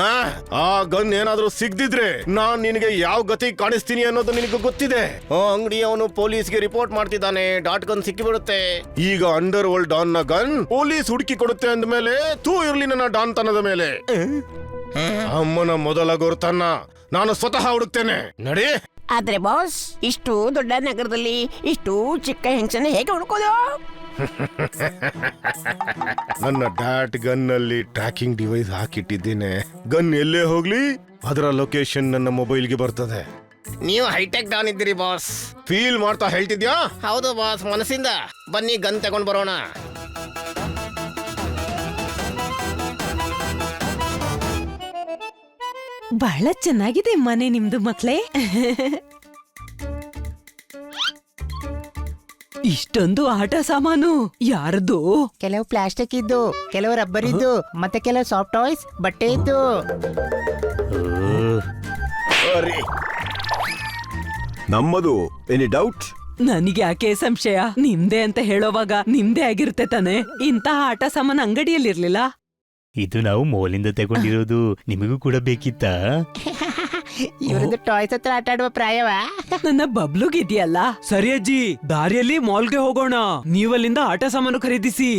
ಆ ಗನ್ ಏನಾದ್ರೂ ಸಿಗ್ದಿದ್ರೆ ನಾನ್ ನಿನಗೆ ಯಾವ ಗತಿ ಕಾಣಿಸ್ತೀನಿ ಅನ್ನೋದು ನಿನಗೆ ಗೊತ್ತಿದೆ. ಆ ಅಂಗಡಿಯವನು ಪೊಲೀಸ್ಗೆ ರಿಪೋರ್ಟ್ ಮಾಡ್ತಿದ್ದಾನೆ. ಡಾಟ್ ಗನ್ ಸಿಕ್ಕಿಬಿಡುತ್ತೆ. ಈಗ ಅಂಡರ್ ವರ್ಲ್ಡ್ ಡಾನ್ ನ ಗನ್ ಪೊಲೀಸ್ ಹುಡುಕಿ ಕೊಡುತ್ತೆ ಅಂದ್ಮೇಲೆ ತೂ ಇರ್ಲಿ ನನ್ನ ಡಾನ್ ತನದ ಮೇಲೆ. ಅಮ್ಮನ ಮೊದಲ ಗುರುತನ್ನ ನಾನು ಸ್ವತಃ ಹುಡುಕ್ತೇನೆ. ನಡಿ. ಆದ್ರೆ ಬಾಸ್, ಇಷ್ಟು ದೊಡ್ಡ ನಗರದಲ್ಲಿ ಇಷ್ಟು ಚಿಕ್ಕ ಹೆಂಗಸನ್ನ ಹೇಗೆ ಹುಡುಕೋದು? ನನ್ನ ಡಾಟ್ ಗನ್ ನಲ್ಲಿ ಟ್ರ್ಯಾಕಿಂಗ್ ಡಿವೈಸ್ ಹಾಕಿಟ್ಟಿದ್ದೇನೆ. ಗನ್ ಎಲ್ಲೇ ಹೋಗ್ಲಿ ಅದರ ಲೊಕೇಶನ್ ನನ್ನ ಮೊಬೈಲ್ಗೆ ಬರ್ತದೆ. ನೀವು ಹೈಟೆಕ್ ಡಾನ್ ಇದ್ದೀರಿ ಬಾಸ್. ಫೀಲ್ ಮಾಡ್ತಾ ಹೇಳ್ತಿದ್ಯಾ? ಹೌದು ಬಾಸ್, ಮನಸ್ಸಿಂದ. ಬನ್ನಿ ಗನ್ ತಗೊಂಡ್ ಬರೋಣ. ಬಹಳ ಚೆನ್ನಾಗಿದೆ ಮನೆ ನಿಮ್ದು ಮಕ್ಳೇ. ಇಷ್ಟೊಂದು ಆಟ ಸಾಮಾನು ಯಾರದು? ಕೆಲವು ಪ್ಲಾಸ್ಟಿಕ್ ಇದ್ದು, ಕೆಲವು ರಬ್ಬರ್ ಇದ್ದು, ಮತ್ತೆ ಕೆಲವು ಸಾಫ್ಟ್ ಟಾಯ್ಸ್, ಬಟ್ಟೆ ಇದ್ದು. ನಮ್ಮದು, ಎನಿ ಡೌಟ್? ನನಗೆ ಯಾಕೆ ಸಂಶಯ? ನಿಮ್ದೇ ಅಂತ ಹೇಳೋವಾಗ ನಿಮ್ದೇ ಆಗಿರುತ್ತೆ ತಾನೆ. ಇಂತಹ ಆಟ ಸಾಮಾನು ಅಂಗಡಿಯಲ್ಲಿರ್ಲಿಲ್ಲ. ಇದು ನಾವು ಮೋಲಿಂದ ತಗೊಂಡಿರೋದು. ನಿಮಗೂ ಕೂಡ ಬೇಕಿತ್ತಾ? ಇವ್ರದ್ದು ಟಾಯ್ಸ್ ಹತ್ರ ಆಟ ಆಡುವ ಪ್ರಾಯವಾ? ನನ್ನ ಬಬ್ಲುಗಿದ್ಯಲ್ಲ. ಸರಿ ಅಜ್ಜಿ, ದಾರಿಯಲ್ಲಿ ಮಾಲ್ಗೆ ಹೋಗೋಣ. ನೀವಲ್ಲಿಂದ ಆಟ ಸಾಮಾನು ಖರೀದಿಸಿ.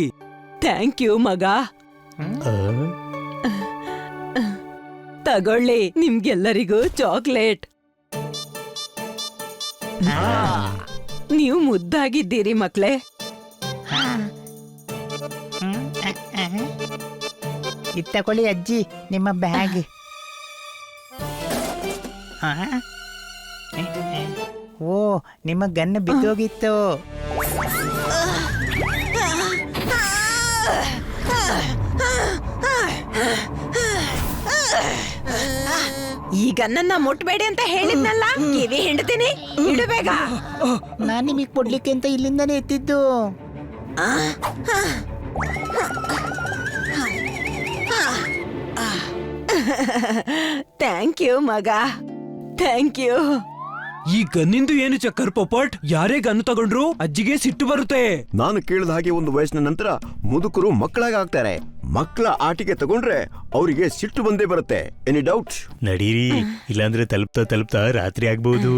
ಥ್ಯಾಂಕ್ ಯು ಮಗ. ಆ? ತಗೊಳ್ಳಿ, ನಿಮ್ಗೆಲ್ಲರಿಗೂ ಚಾಕ್ಲೇಟ್. ನೀವು ಮುದ್ದಾಗಿದ್ದೀರಿ ಮಕ್ಳೇ. ಇದ್ ತಕೊಳ್ಳಿ ಅಜ್ಜಿ, ನಿಮ್ಮ ಬ್ಯಾಗ್. ಓ, ನಿಮ್ಮ ಗನ್ ಬಿದ್ದೋಗಿತ್ತು. ಈಗ ನನ್ನ ಮುಟ್ಬೇಡಿ ಅಂತ ಹೇಳಿದ್ನಲ್ಲ, ಕಿವಿ ಹಿಂಡ್ತೀನಿ. ಇಡು ಬೇಗ. ನಾನ್ ನಿಮಗ್ ಕೊಡ್ಲಿಕ್ಕೆ ಅಂತ ಇಲ್ಲಿಂದಾನೇ ಎತ್ತಿದ್ದು. ಥ್ಯಾಂಕ್ ಯು ಮಗ, ಥ್ಯಾಂಕ್ ಯು. ಈ ಗನ್ನಿಂದು ಏನು ಚಕ್ಕರ್ ಪೊಪಟ್? ಯಾರೇ ಗನ್ ತಗೊಂಡ್ರು ಅಜ್ಜಿಗೆ ಸಿಟ್ಟು ಬರುತ್ತೆ. ನಾನು ಕೇಳಿದ ಹಾಗೆ ಒಂದು ವಯಸ್ಸಿನ ನಂತರ ಮುದುಕರು ಮಕ್ಕಳಾಗಿ ಆಗ್ತಾರೆ. ಮಕ್ಕಳ ಆಟಿಕೆ ತಗೊಂಡ್ರೆ ಅವರಿಗೆ ಸಿಟ್ಟು ಬಂದೇ ಬರುತ್ತೆ. Any doubt? ನಡೀರಿ, ಇಲ್ಲಾಂದ್ರೆ ತಲುಪ್ತಾ ರಾತ್ರಿ ಆಗ್ಬಹುದು.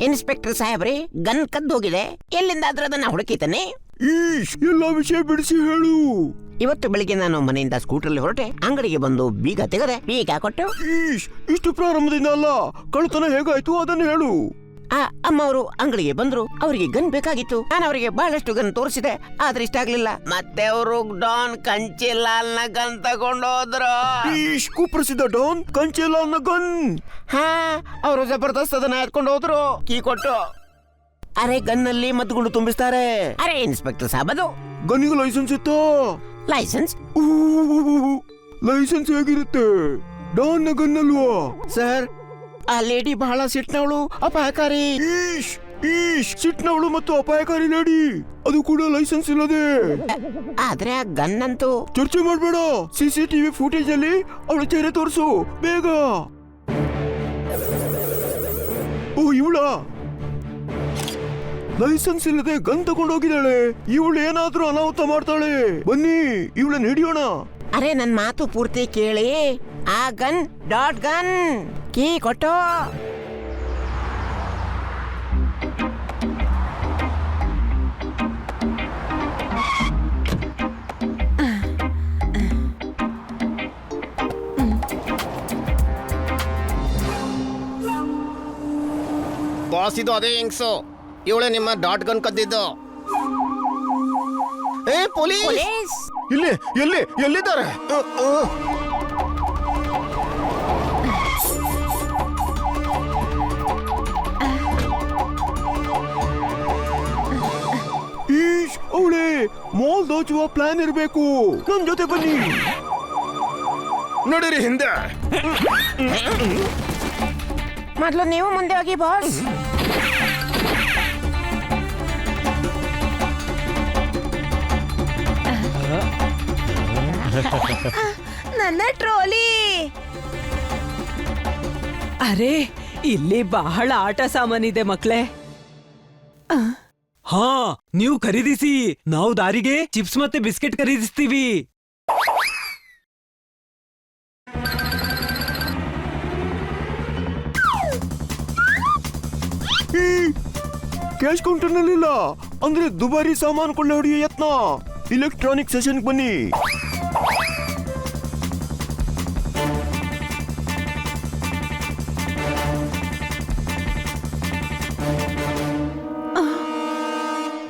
ಇನ್ಸ್ಪೆಕ್ಟರ್ ಸಾಹೇಬ್ರಿ, ಗನ್ ಕದ್ದೋಗಿದೆ, ಎಲ್ಲಿಂದಾದ್ರೂ ಅದನ್ನ ಹುಡುಕಿತಾನೆ. ಈಶ್, ಎಲ್ಲಾ ವಿಷಯ ಬಿಡಿಸಿ ಹೇಳು. ಇವತ್ತು ಬೆಳಿಗ್ಗೆ ನಾನು ಮನೆಯಿಂದ ಸ್ಕೂಟರ್ಲಿ ಹೊರಟೆ, ಅಂಗಡಿಗೆ ಬಂದು ಬೀಗ ತೆಗೆದೆ, ಬೀಗ ಕೊಟ್ಟು ಈಶ್, ಇಷ್ಟು ಪ್ರಾರಂಭದಿಂದ ಅಲ್ಲ, ಕಳ್ತನ ಹೇಗಾಯ್ತು ಅದನ್ನು ಹೇಳು. ಅಮ್ಮ ಅವರು ಅಂಗಡಿಗೆ ಬಂದ್ರು. ಅವರಿಗೆ ಗನ್ ಬೇಕಾಗಿತ್ತು. ನಾನು ಅವರಿಗೆ ಬಹಳಷ್ಟು ಗನ್ ತೋರಿಸಿದೆ, ಆದ್ರೆ ಇಷ್ಟ ಆಗ್ಲಿಲ್ಲ. ಮತ್ತೆ ಅವರು ಡಾನ್ ಕಂಚಿಲಾಲ್ನ ಗನ್ ತಗೊಂಡೋದ್ರು. ಈಶ್, ಕುಪ್ರಸಿದ್ಧ ಡಾನ್ ಕಂಚೇಲಾಲ್ನ ಗನ್. ಹಾ, ಅವರು ಜಬರ್ದಸ್ತ್ ಅದನ್ನ ಎತ್ಕೊಂಡು ಹೋದ್ರು, ಕೀ ಕೊಟ್ಟು. ಅರೆ, ಗನ್ನಲ್ಲಿ ಮದ್ದುಗಳು ತುಂಬಿಸ್ತಾರೆ. ಅರೆ ಇನ್ಸ್ಪೆಕ್ಟರ್ ಸಾಬ್, ಅದು ಗನ್ನಿಗೆ ಲೈಸೆನ್ಸ್ ಇತ್ತಾ? ಲೈಸೆನ್ಸ್? ಲೈಸೆನ್ಸ್ ಹೇಗಿರುತ್ತೆ? ಡಾನ್ನ ಗನ್ ಅಲ್ವಾ? ಸರ್, ಆ ಲೇಡಿ ಬಹಳ ಸಿಟ್ನವಳು, ಅಪಾಯಕಾರಿ. ಈಶ್, ಈಶ್, ಸಿಟ್ನವಳು ಮತ್ತು ಅಪಾಯಕಾರಿ ಲೇಡಿ, ಅದು ಕೂಡ ಲೈಸೆನ್ಸ್ ಇಲ್ಲದೆ. ಆದ್ರೆ ಆ ಗನ್ ಅಂತೂ. ಚರ್ಚೆ ಮಾಡಬೇಡ. ಸಿಸಿಟಿವಿ ಫುಟೇಜ್ ಅಲ್ಲಿ ಅವಳ ಚೇರೆ ತೋರಿಸು ಬೇಗ. ಓ, ಇವಳ ಲೈಸೆನ್ಸ್ ಇಲ್ಲದೆ ಗನ್ ತಗೊಂಡೋಗಿದ್ದಾಳೆ. ಇವಳು ಏನಾದ್ರೂ ಅನಾಹುತ ಮಾಡ್ತಾಳೆ. ಬನ್ನಿ, ಇವಳನ್ನ ಹಿಡಿಯೋಣ. ಅರೆ, ನನ್ ಮಾತು ಪೂರ್ತಿ ಕೇಳಿ. ಆ ಗನ್ ಡಾಟ್ ಗನ್, ಕೀ ಕೊಟ್ಟು. ಬಾಸ್, ಇದು ಅದೇ ಹೆಂಗ್ಸು. ಇವಳೆ ನಿಮ್ಮ ಡಾಟ್ ಗನ್ ಕದ್ದಿದ್ದು. ಏ ಪೊಲೀಸ್! ಪೊಲೀಸ್! ಇಲ್ಲಿ ಎಲ್ಲಿ ಎಲ್ಲಿದ್ದಾರೆ? ಈಶ್, ಅವಳೆ ಮಾಲ್ ದೋಚುವ ಪ್ಲಾನ್ ಇರಬೇಕು. ನಮ್ ಜೊತೆ ಬನ್ನಿ. ನಡೀರಿ ಹಿಂದೆ. ಮೊದಲು ನೀವು ಮುಂದೆ ಹೋಗಿ ಬಾಸ್. ನನ್ನ ಟ್ರೋಲಿ. ಅರೆ, ಇಲ್ಲಿ ಬಹಳ ಆಟ ಸಾಮಾನಿದೆ ಮಕ್ಳೇ. ಹಾ, ನೀವು ಖರೀದಿಸಿ. ನಾವು ದಾರಿಗೆ ಚಿಪ್ಸ್ ಮತ್ತೆ ಬಿಸ್ಕೆಟ್ ಖರೀದಿಸ್ತೀವಿ. ಕ್ಯಾಶ್ ಕೌಂಟರ್ ನಲ್ಲಿಲ್ಲ ಅಂದ್ರೆ ದುಬಾರಿ ಸಾಮಾನು ಕೊಳ್ಳೆ ಹೊಡೆಯೋ ಯತ್ನ. ಇಲೆಕ್ಟ್ರಾನಿಕ್ ಸೆಷನ್ ಬನ್ನಿ.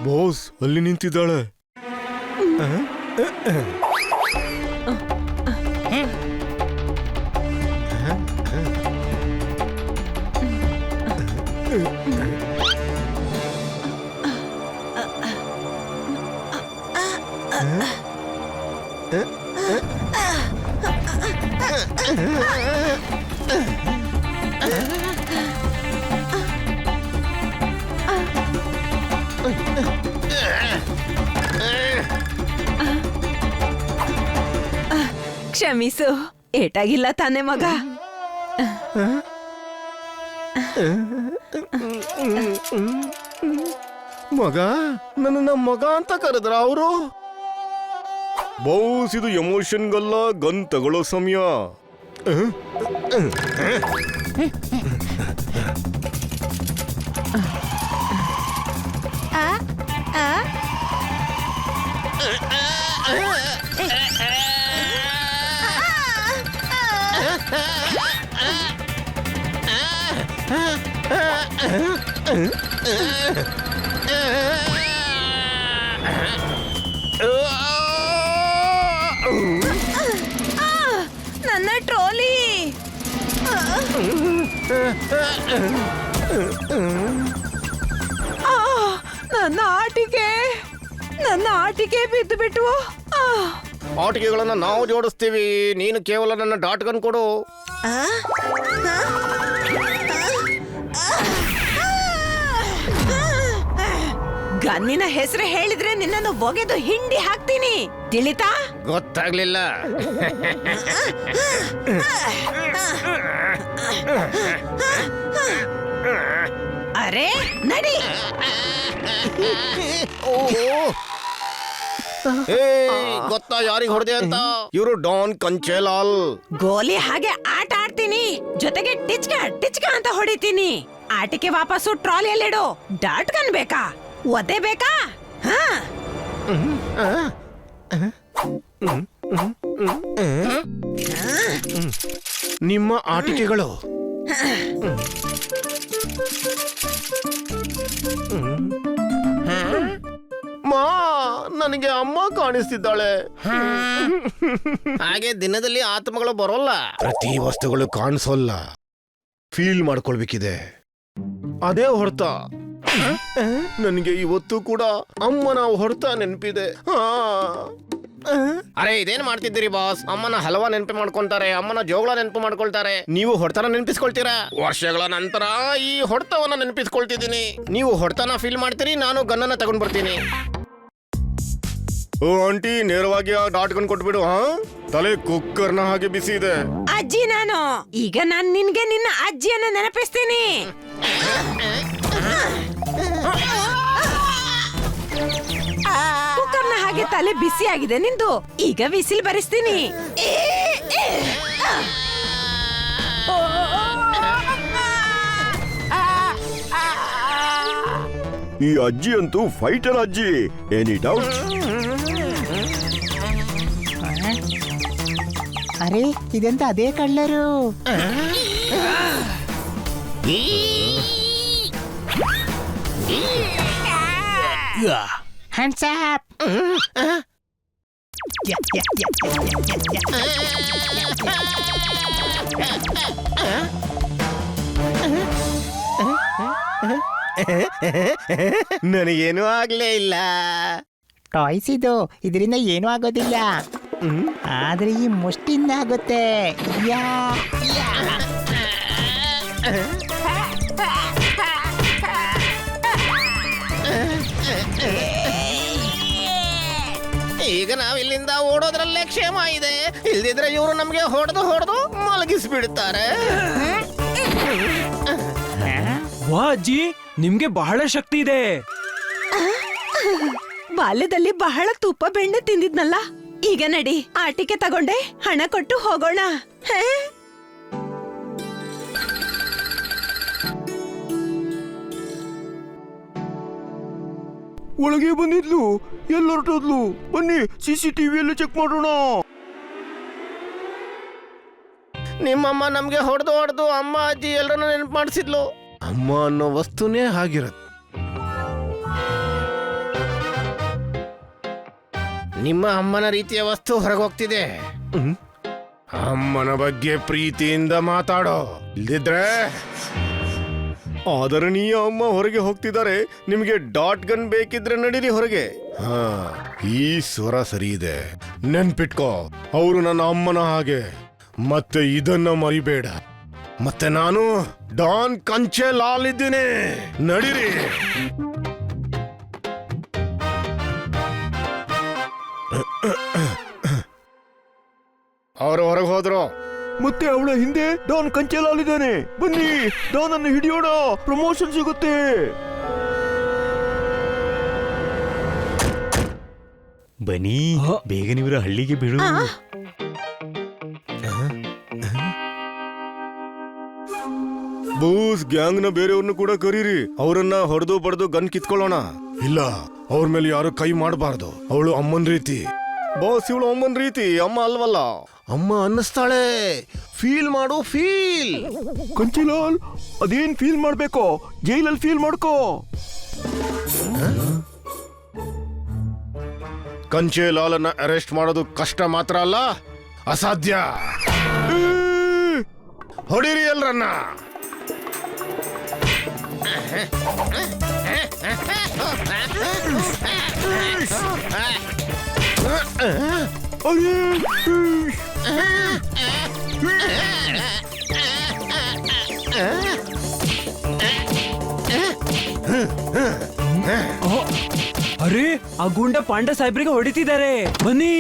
ಬಾಸ್ ಅಲ್ಲಿ ನಿಂತಿದ್ದಾಳೆ. ಕ್ಷಮಿಸು, ಏಟಾಗಿಲ್ಲ ತಾನೆ ಮಗ? ಮಗ, ನನ್ನ ಮಗ ಅಂತ ಕರೆದ್ರ ಅವರು? ಬಾಸ್, ಇದು ಎಮೋಷನ್ಗಲ್ಲ, ಗನ್ ತಗೊಳ್ಳೋ ಸಮಯ. ನನ್ನ ಟ್ರೋಲಿ. ನನ್ನ ಆಟಿಕೆ ಬಿದ್ದು ಬಿಟ್ಟು. ಆಟಿಕೆಗಳನ್ನ ನಾವು ಜೋಡಿಸ್ತೀವಿ, ನೀನು ಕೇವಲ ನನ್ನ ಡಾಟ್ ಗನ್ ಕೊಡು. ಗನ್ನಿನ ಹೆಸರು ಹೇಳಿದ್ರೆ ನಿನ್ನನ್ನು ಒಗೆದು ಹಿಂಡಿ ಹಾಕ್ತೀನಿ, ತಿಳಿತಾ? ಗೊತ್ತಾಗ್ಲಿಲ್ಲ. ಅರೆ ನಡಿ. ಗೊತ್ತಾ ಯಾರಿಗೆ ಹೊಡೆದೆ ಅಂತ? ಇವರು ಡಾನ್ ಕಂಚೇಲಾಲ್. ಗೋಲಿ ಹಾಗೆ ಆಟ ಆಡ್ತೀನಿ, ಜೊತೆಗೆ ಟಿಚ್ಕ ಟಿಚ್ಕ ಅಂತ ಹೊಡಿತೀನಿ. ಆಟಿಕೆ ವಾಪಸ್ಸು ಟ್ರಾಲಿಯಲ್ಲಿಡು. ಡಾಟ್ ಗನ್ ಬೇಕಾ? ಒದೆ ಬೇಕಾ? ಹಾ ನಿಮ್ಮ ಆಟಿಕೆಗಳು ಮಾ, ನನಗೆ ಅಮ್ಮ ಕಾಣಿಸ್ತಿದ್ದಾಳೆ. ಹಾಗೆ ದಿನದಲ್ಲಿ ಆತ್ಮಗಳು ಬರೋಲ್ಲ. ಪ್ರತಿ ವಸ್ತುಗಳು ಕಾಣಿಸೋಲ್ಲ, ಫೀಲ್ ಮಾಡ್ಕೊಳ್ಬೇಕಿದೆ. ಅದೇ ಹೊರತ. ನನಗೆ ಇವತ್ತು ಕೂಡ ಅಮ್ಮನ ಹೊರತ ನೆನಪಿದೆ. ಅರೆ ಇದೇನ್ ಮಾಡ್ತಿದ್ದೀರಿ ಬಾಸ್? ಅಮ್ಮನ ಹಲವ ನೆನಪು ಮಾಡ್ಕೊಂತಾರೆ, ಅಮ್ಮನ ಜೋಗಳ ನೆನಪು ಮಾಡ್ಕೊಳ್ತಾರೆ. ನೀವು ಹೊಡೆತನ ನೆನಪಿಸ್ಕೊಳ್ತೀರಾ? ವರ್ಷಗಳ ನಂತರ ಈ ಹೊಡೆತವನ್ನ ನೆನಪಿಸ್ಕೊಳ್ತಿದ್ದೀನಿ. ನೀವು ಹೊಡೆತನ ಫೀಲ್ ಮಾಡ್ತೀರಿ, ನಾನು ಗನ್ನನ್ನ ತಗೊಂಡ್ ಬರ್ತೀನಿ. ಓ ಆಂಟಿ, ನೇರವಾಗಿ ಆ ಡಾಟ್ ಗನ್ ಕೊಟ್ಬಿಡು. ತಲೆ ಕುಕ್ಕರ್ನ ಹಾಗೆ ಬಿಸಿ ಇದೆ. ಅಜ್ಜಿ ನಾನು. ಈಗ ನಾನ್ ನಿನ್ಗೆ ನಿನ್ನ ಅಜ್ಜಿಯನ್ನ ನೆನಪಿಸ್ತೀನಿ. ಕುಕ್ಕರ್ನ ಹಾಗೆ ತಲೆ ಬಿಸಿ ಆಗಿದೆ ನಿಂದು. ಈಗ ವಿಸಿಲ್ ಬರಿಸ್ತೀನಿ. ಈ ಅಜ್ಜಿ ಅಂತೂ ಫೈಟರ್ ಅಜ್ಜಿ, ಎನಿ ಡೌಟ್? ಅರೆ ಇದೆಂತ ಅದೇ ಕಳ್ಳರು. Hands up. ನನಗೇನು ಆಗ್ಲೇ ಇಲ್ಲ. ಟಾಯ್ಸ್ ಇದು, ಇದರಿಂದ ಏನೂ ಆಗೋದಿಲ್ಲ. ಆದ್ರೆ ಈ ಮುಷ್ಟಿಂದ ಆಗುತ್ತೆ. ಯಾ ಈಗ ನಾವ್ ಇಲ್ಲಿಂದ ಓಡೋದ್ರಲ್ಲೇ ಕ್ಷೇಮ ಇದೆ. ಇಲ್ದಿದ್ರೆ ಇವರು ನಮ್ಗೆ ಹೊಡೆದು ಮಲಗಿಸ್ಬಿಡ್ತಾರೆ. ವಾ ಅಜ್ಜಿ, ನಿಮ್ಗೆ ಬಹಳ ಶಕ್ತಿ ಇದೆ. ಬಾಲ್ಯದಲ್ಲಿ ಬಹಳ ತುಪ್ಪ ಬೆಣ್ಣೆ ತಿಂದಿದ್ನಲ್ಲ. ಈಗ ನಡಿ, ಆಟಿಕೆ ತಗೊಂಡೆ, ಹಣ ಕೊಟ್ಟು ಹೋಗೋಣ. ಹೇ? ಒಳಗೆ ಬಂದಿದ್ಲು, ಎಲ್ಲೊರಟೋದ್ಲು. ಬನ್ನಿ CCTV ಚೆಕ್ ಮಾಡೋಣ. ನಿಮ್ಮಮ್ಮ ನಮ್ಗೆ ಹೊಡೆದು ಅಮ್ಮ ಅಜ್ಜಿ ಎಲ್ಲರನ್ನ ನೆನಪು ಮಾಡಿಸಿದ್ಲು. ಅಮ್ಮ ಅನ್ನೋ ವಸ್ತುನೇ ಹಾಗಿರತ್ತೆ. ನಿಮ್ಮ ಅಮ್ಮನ ರೀತಿಯ ವಸ್ತು ಹೊರಗೋಗ್ತಿದೆ. ಅಮ್ಮನ ಬಗ್ಗೆ ಪ್ರೀತಿಯಿಂದ ಮಾತಾಡೋ, ಇಲ್ದಿದ್ರೆ. ಆದರಣೀಯ ಅಮ್ಮ ಹೊರಗೆ ಹೋಗ್ತಿದ್ದಾರೆ. ನಿಮಗೆ ಡಾಟ್ ಗನ್ ಬೇಕಿದ್ರೆ ನಡೀರಿ ಹೊರಗೆ. ಈ ಸ್ವರ ಸರಿ ಇದೆ, ನೆನ್ಪಿಟ್ಕೋ. ಅವರು ನನ್ನ ಅಮ್ಮನ ಹಾಗೆ. ಮತ್ತೆ ಇದನ್ನ ಮರಿಬೇಡ. ಮತ್ತೆ ನಾನು ಡಾನ್ ಕಂಚೆ ಲಾಲ್ ಇದ್ದೀನಿ. ನಡೀರಿ. ಅವರು ಹೊರಗೆ ಹೋದ್ರು. ಮತ್ತೆ ಅವಳ ಹಿಂದೆ ಡಾನ್ ಕಂಚೆಲಾಲ್ ಇದ್ದಾನೆ. ಬನ್ನಿ, ಡಾನ್ ಅನ್ನು ಹಿಡಿಯೋಣ, ಪ್ರಮೋಷನ್ ಸಿಗುತ್ತೆ. ಬನ್ನಿ, ಬೇಗ ನೀವ್ರ ಹಳ್ಳಿಗೆ ಬಿಡು. ಬೂಸ್ ಗ್ಯಾಂಗ್ ನ ಬೇರೆಯವ್ರನ್ನ ಕೂಡ ಕರೀರಿ. ಅವರನ್ನ ಹೊಡೆದು ಬಡ್ದು ಗನ್ ಕಿತ್ಕೊಳ್ಳೋಣ. ಇಲ್ಲ, ಅವ್ರ ಮೇಲೆ ಯಾರು ಕೈ ಮಾಡಬಾರ್ದು. ಅವಳು ಅಮ್ಮನ್ ರೀತಿ. ಬಾಸ್, ಇವಳು ಅಮ್ಮನ್ ರೀತಿ, ಅಮ್ಮ ಅಲ್ವಲ್ಲ. ಅಮ್ಮ ಅನ್ನಿಸ್ತಾಳೆ. ಫೀಲ್ ಮಾಡು, ಫೀಲ್. ಕಂಚೆಲಾಲ್, ಅದೇನ್ ಫೀಲ್ ಮಾಡ್ಬೇಕೋ ಜೈಲಲ್ಲಿ ಫೀಲ್ ಮಾಡ್ಕೋ. ಕಂಚೆ ಲಾಲನ್ನ ಅರೆಸ್ಟ್ ಮಾಡೋದು ಕಷ್ಟ ಮಾತ್ರ ಅಲ್ಲ, ಅಸಾಧ್ಯ. ಹೊಡೀರಿ ಎಲ್ರನ್ನ. ಅರೆ, ಆ ಗುಂಡ ಪಾಂಡ ಸಾಹೇಬ್ರಿಗೆ ಹೊಡಿತಿದ್ದಾರೆ. ಬನ್ನಿ.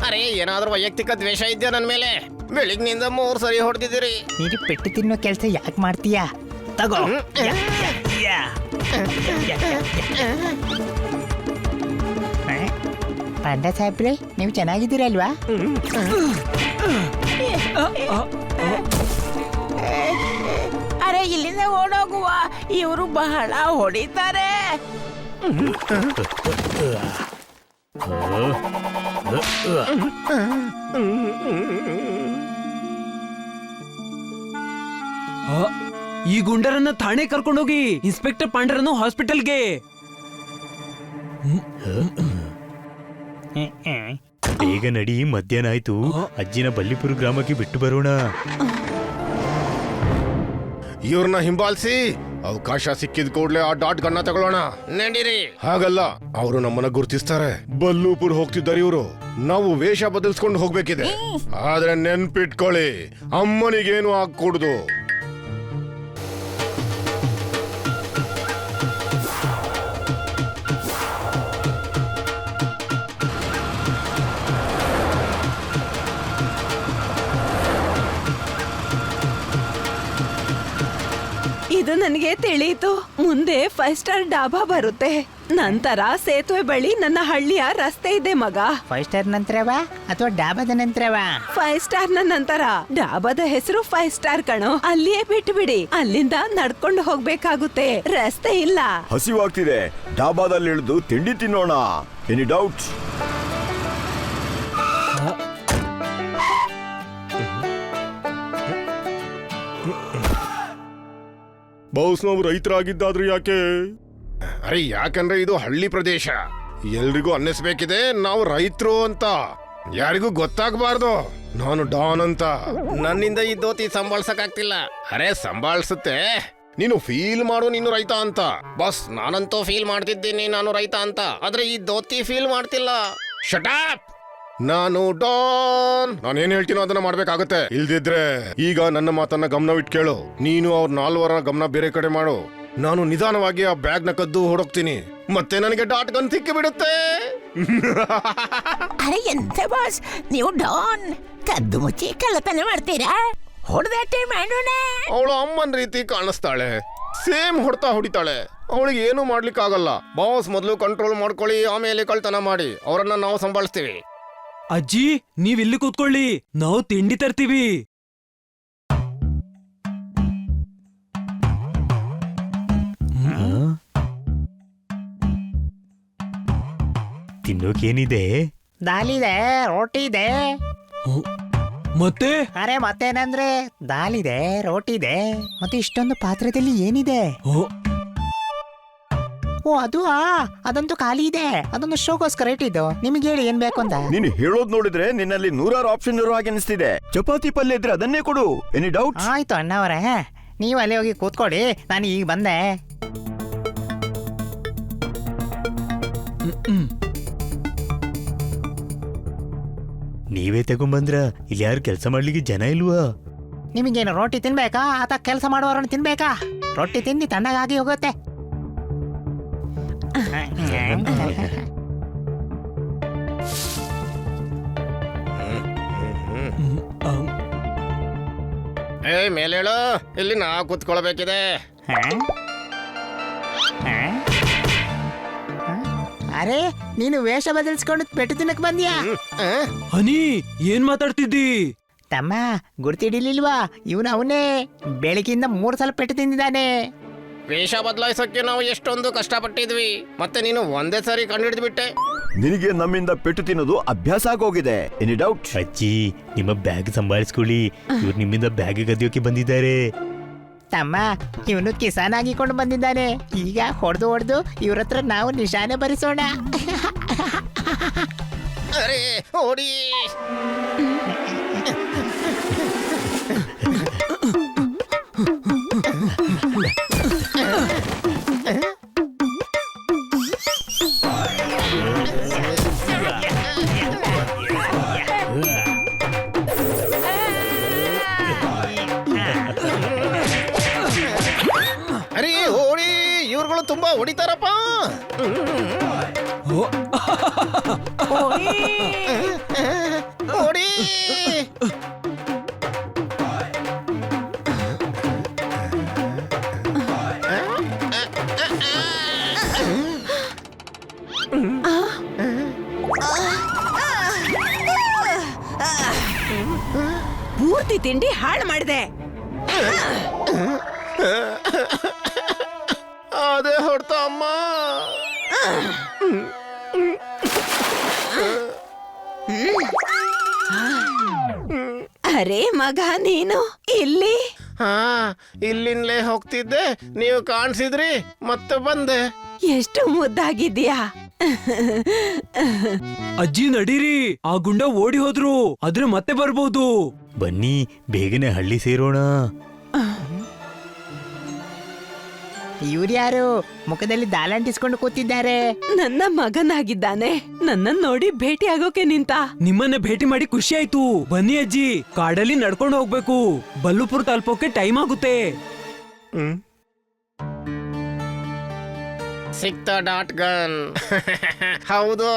ಅರೆ ಏನಾದ್ರೂ ವೈಯಕ್ತಿಕ ದ್ವೇಷ ಇದೆಯಾ ನನ್ ಮೇಲೆ? ಬೆಳಿಗ್ನಿಂದ 3 ಸರಿ ಹೊಡೆದಿದ್ದೀರಿ. ನೀನು ಪೆಟ್ಟು ತಿನ್ನೋ ಕೆಲಸ ಯಾಕೆ ಮಾಡ್ತೀಯಾ? ತಗೋ. ಪಾಂಡ ಸಾಹೇಬ್ರೆ, ನೀವು ಚೆನ್ನಾಗಿದ್ದೀರಲ್ವಾ? ಅರೆ ಇಲ್ಲಿಂದ ಓಡೋಗುವ, ಇವರು ಬಹಳ ಹೊಡಿತಾರೆ. ಈ ಗುಂಡರನ್ನ ಠಾಣೆ ಕರ್ಕೊಂಡೋಗಿ, ಇನ್ಸ್ಪೆಕ್ಟರ್ ಪಾಂಡರನ್ನು ಹಾಸ್ಪಿಟಲ್ಗೆ. ಬೇಗ ನಡಿ, ಮಧ್ಯಾಹ್ನ ಆಯ್ತು. ಅಜ್ಜಿನ ಬಲ್ಲಿಪುರ ಗ್ರಾಮಕ್ಕೆ ಬಿಟ್ಟು ಬರೋಣ. ಇವ್ರನ್ನ ಹಿಂಬಾಲಿಸಿ ಅವಕಾಶ ಸಿಕ್ಕಿದ ಕೂಡ್ಲೆ ಆ ಡಾಟ್ ಗನ್ನ ತಗೊಳ್ಳೋಣ. ನಡೀರಿ. ಹಾಗಲ್ಲ, ಅವರು ನಮ್ಮನ್ನ ಗುರ್ತಿಸ್ತಾರೆ. ಬಲ್ಲೂಪುರ್ ಹೋಗ್ತಿದ್ದಾರೆ ಇವರು. ನಾವು ವೇಷ ಬದಲಿಸ್ಕೊಂಡು ಹೋಗ್ಬೇಕಿದೆ. ಆದ್ರೆ ನೆನ್ಪಿಟ್ಕೊಳ್ಳಿ, ಅಮ್ಮನಿಗೇನು ಆಗ್ಕೂಡ್ದು. ಇದು ನನಗೆ ತಿಳಿಯಿತು. ಮುಂದೆ 5 ಸ್ಟಾರ್ ಡಾಬಾ ಬರುತ್ತೆ. ನಂತರ ಸೇತುವೆ ಬಳಿ ನನ್ನ ಹಳ್ಳಿಯ ರಸ್ತೆ ಇದೆ ಮಗ. 5 ಸ್ಟಾರ್ ನಂತರವಾ ಅಥವಾ ಡಾಬಾದ ನಂತರವಾ? 5 ಸ್ಟಾರ್ ನ ನಂತರ. ಡಾಬಾದ ಹೆಸರು 5 ಸ್ಟಾರ್ ಕಣೋ. ಅಲ್ಲಿಯೇ ಬಿಟ್ಟು ಬಿಡಿ. ಅಲ್ಲಿಂದ ನಡ್ಕೊಂಡು ಹೋಗ್ಬೇಕಾಗುತ್ತೆ, ರಸ್ತೆ ಇಲ್ಲ. ಹಸಿವಾಗ್ತಿದೆ, ಡಾಬಾದಲ್ಲಿ ಇಳಿದು ತಿಂಡಿ ತಿನ್ನೋಣ. Any doubt? ಬೌಸ್ ನಾವು ರೈತರಾಗಿದ್ದಾದ್ರೂ ಯಾಕೆ? ಅರೆ ಯಾಕಂದ್ರೆ ಇದು ಹಳ್ಳಿ ಪ್ರದೇಶ. ಎಲ್ರಿಗೂ ಅನ್ನಿಸ್ಬೇಕಿದೆ ನಾವು ರೈತರು ಅಂತ. ಯಾರಿಗೂ ಗೊತ್ತಾಗಬಾರ್ದು ನಾನು ಡಾನ್ ಅಂತ. ನನ್ನಿಂದ ಈ ದೋತಿ ಸಂಭಾಳ್ಸಕ್ ಆಗ್ತಿಲ್ಲ. ಅರೆ ಸಂಭಾಳ್ಸುತ್ತೆ. ನೀನು ಫೀಲ್ ಮಾಡು ನೀನು ರೈತ ಅಂತ. ಬಾಸ್, ನಾನಂತೂ ಫೀಲ್ ಮಾಡ್ತಿದ್ದೀನಿ ನಾನು ರೈತ ಅಂತ. ಆದ್ರೆ ಈ ದೋತಿ ಫೀಲ್ ಮಾಡ್ತಿಲ್ಲ. ಶಟಾಪ್. ನಾನು ಡಾನ್. ನಾನೇನ್ ಹೇಳ್ತೀನೋ ಅದನ್ನ ಮಾಡ್ಬೇಕಾಗತ್ತೆ. ಇಲ್ದಿದ್ರೆ ಈಗ ನನ್ನ ಮಾತನ್ನ ಗಮನವಿಟ್ಟು ಕೇಳು. ನೀನು ಅವ್ರ 4 ಗಮನ ಬೇರೆ ಕಡೆ ಮಾಡು. ನಾನು ನಿಧಾನವಾಗಿ ಆ ಬ್ಯಾಗ್ ನ ಕದ್ದು ಹೊಡೋಗ್ತೀನಿ. ಮತ್ತೆ ನನಗೆ ಡಾಟ್ ಗನ್ ಸಿಕ್ಕಿ ಬಿಡುತ್ತೆ. ಅರೆ ಎಂತ ಬಾಸ್, ನೀವು ಡಾನ್ ಕದ್ದು ಮುಚ್ಚಿ ಕಳ್ಳತನ ಮಾಡ್ತೀರಾ? ಹೊಡೆದಾಟೆ ಮಾಡೋಣ. ಅವಳು ಅಮ್ಮನ್ ರೀತಿ ಕಾಣಿಸ್ತಾಳೆ. ಸೇಮ್ ಹೊಡಿತಾಳೆ. ಅವಳಿಗೆ ಏನು ಮಾಡ್ಲಿಕ್ಕೆ ಆಗಲ್ಲ. ಬಾಸ್, ಮೊದಲು ಕಂಟ್ರೋಲ್ ಮಾಡ್ಕೊಳ್ಳಿ, ಆಮೇಲೆ ಕಳ್ತನ ಮಾಡಿ. ಅವರನ್ನ ನಾವು ಸಂಭಾಳಿಸ್ತೀವಿ. ಅಜ್ಜಿ, ನೀವ್ ಇಲ್ಲಿ ಕೂತ್ಕೊಳ್ಳಿ, ನಾವು ತಿಂಡಿ ತರ್ತೀವಿ. ತಿನ್ನೋಕೇನಿದೆ? ದಾಲಿದೆ, ರೋಟಿ ಇದೆ. ಮತ್ತೆ ಅರೆ ಮತ್ತೇನಂದ್ರೆ, ದಾಲಿದೆ, ರೋಟಿ ಇದೆ, ಮತ್ತೆ ಇಷ್ಟೊಂದು ಪಾತ್ರದಲ್ಲಿ ಏನಿದೆ? ಓ ಅದು ಅದಂತೂ ಖಾಲಿ ಇದೆ. ಅದೊಂದು ಶೋಗೋಸ್ಕರ ಇಟ್ಟಿದ್ದು. ನಿಮ್ಗೆ ಹೇಳಿ ಏನ್ ಬೇಕು ಅಂತ. ನೀನು ಹೇಳೋದ್ ನೋಡಿದ್ರೆ ನಿನ್ನಲ್ಲಿ 100 ಆಪ್ಷನ್ ಇರೋ ಹಾಗೆ ಅನಿಸ್ತಿದೆ. ಚಪಾತಿ ಪಲ್ಯ ಇದ್ರೆ ಅದನ್ನೇ ಕೊಡು. Any doubt? ಆಯ್ತು ಅಣ್ಣವರೇ, ನೀವು ಅಲ್ಲಿ ಹೋಗಿ ಕೂತ್ಕೊಡಿ, ನಾನು ಈಗ ಬಂದೆ. ನೀವೇ ತಗೊಂಬಂದ್ರ? ಇಲ್ಲಿ ಯಾರು ಕೆಲಸ ಮಾಡ್ಲಿಕ್ಕೆ ಜನ ಇಲ್ವಾ? ನಿಮಗೇನು ರೋಟಿ ತಿನ್ಬೇಕಾ ಅಥವಾ ಕೆಲಸ ಮಾಡುವವರನ್ನು ತಿನ್ಬೇಕಾ? ರೊಟ್ಟಿ ತಿಂದು ತಣ್ಣಗಾಗಿ ಹೋಗುತ್ತೆ. ಏ ಮೇಲೇಳು, ಇಲ್ಲಿ ನಾ ಕೂತ್ಕೊಳ್ಬೇಕಿದೆ. ಅರೆ ನೀನು ವೇಷ ಬದಲಿಸ್ಕೊಂಡು ಪೆಟ್ಟು ತಿನ್ನಕ್ ಬಂದ್ಯಾ? ಹನಿ, ಏನ್ ಮಾತಾಡ್ತಿದ್ದಿ? ತಮ್ಮ ಗುರ್ತಿಡಿಲಿಲ್ವಾ? ಇವನು ಅವನೇ. ಬೆಳಗಿಂದ 3 ಸಲ ಪೆಟ್ಟು ತಿಂದಿದ್ದಾನೆ. ವೇಷ ಬದಲಾಯಿಸೋಕೆ ನಾವು ಎಷ್ಟೊಂದು ಕಷ್ಟಪಟ್ಟಿದ್ವಿ, ಮತ್ತೆ ನೀನು ಒಂದೇ ಸಾರಿ ಕಂಡುಹಿಡಿದು ಬಿಟ್ಟೆ. ನಿನಗೆ ನಮ್ಮಿಂದ ಪೆಟ್ಟು ತಿನ್ನೋದು ಅಭ್ಯಾಸ ಆಗೋಗಿದೆ. Any doubt? ಅಜ್ಜಿ, ನಿಮ್ಮ ಬ್ಯಾಗ್ ಸಂಭಾಳಿಸ್ಕೊಳ್ಳಿ. ಇವ್ರು ನಿಮ್ಮಿಂದ ಬ್ಯಾಗ್ ಕದಿಯೋಕೆ ಬಂದಿದ್ದಾರೆ. ತಮ್ಮ ಇವನು ಕಿಸಾನ್ ಆಗಿಕೊಂಡು ಬಂದಿದ್ದಾನೆ. ಈಗ ಹೊಡೆದು ಇವ್ರ ಹತ್ರ ನಾವು ನಿಶಾನೆ ಬರಿಸೋಣ. ಅರೆ ಓಡಿ. ಮಕ್ಕಳು ತುಂಬಾ ಹೊಡಿತಾರಪ್ಪ. ಹೊಡಿ. ಪೂರ್ತಿ ತಿಂಡಿ ಹಾಳು ಮಾಡಿದೆ. ಅದೇ ಹೊಡ್ತ ಅಮ್ಮ. ಅರೆ ಮಗ, ನೀನು ಇಲ್ಲಿ? ಹಾ, ಇಲ್ಲಿಂದಲೇ ಹೋಗ್ತಿದ್ದೆ, ನೀವು ಕಾಣಿಸಿದ್ರಿ, ಮತ್ತೆ ಬಂದೆ. ಎಷ್ಟು ಮುದ್ದಾಗಿದ್ಯಾ. ಅಜ್ಜಿ ನಡೀರಿ, ಆ ಗುಂಡ ಓಡಿ ಹೋದ್ರು, ಆದ್ರೆ ಮತ್ತೆ ಬರ್ಬೋದು. ಬನ್ನಿ ಬೇಗನೆ ಹಳ್ಳಿ ಸೇರೋಣ. ಇವ್ರ್ಯಾರು ಮುಖದಲ್ಲಿ ದಾಳಂಟಿಸ್ಕೊಂಡು ಕೂತಿದ್ದಾರೆ? ನನ್ನ ಮಗನಾಗಿದ್ದಾನೆ. ನನ್ನ ನೋಡಿ ಭೇಟಿ ಆಗೋಕೆ ನಿಂತ. ನಿಮ್ಮನ್ನ ಭೇಟಿ ಮಾಡಿ ಖುಷಿ ಆಯ್ತು. ಬನ್ನಿ ಅಜ್ಜಿ, ಕಾಡಲ್ಲಿ ನಡ್ಕೊಂಡು ಹೋಗ್ಬೇಕು. ಬಲ್ಲುಪುರ್ ತಲುಪೋಕೆ ಟೈಮ್ ಆಗುತ್ತೆ. ಸಿಕ್ತ ಡಾಟ್ ಗನ್. ಹೌದು.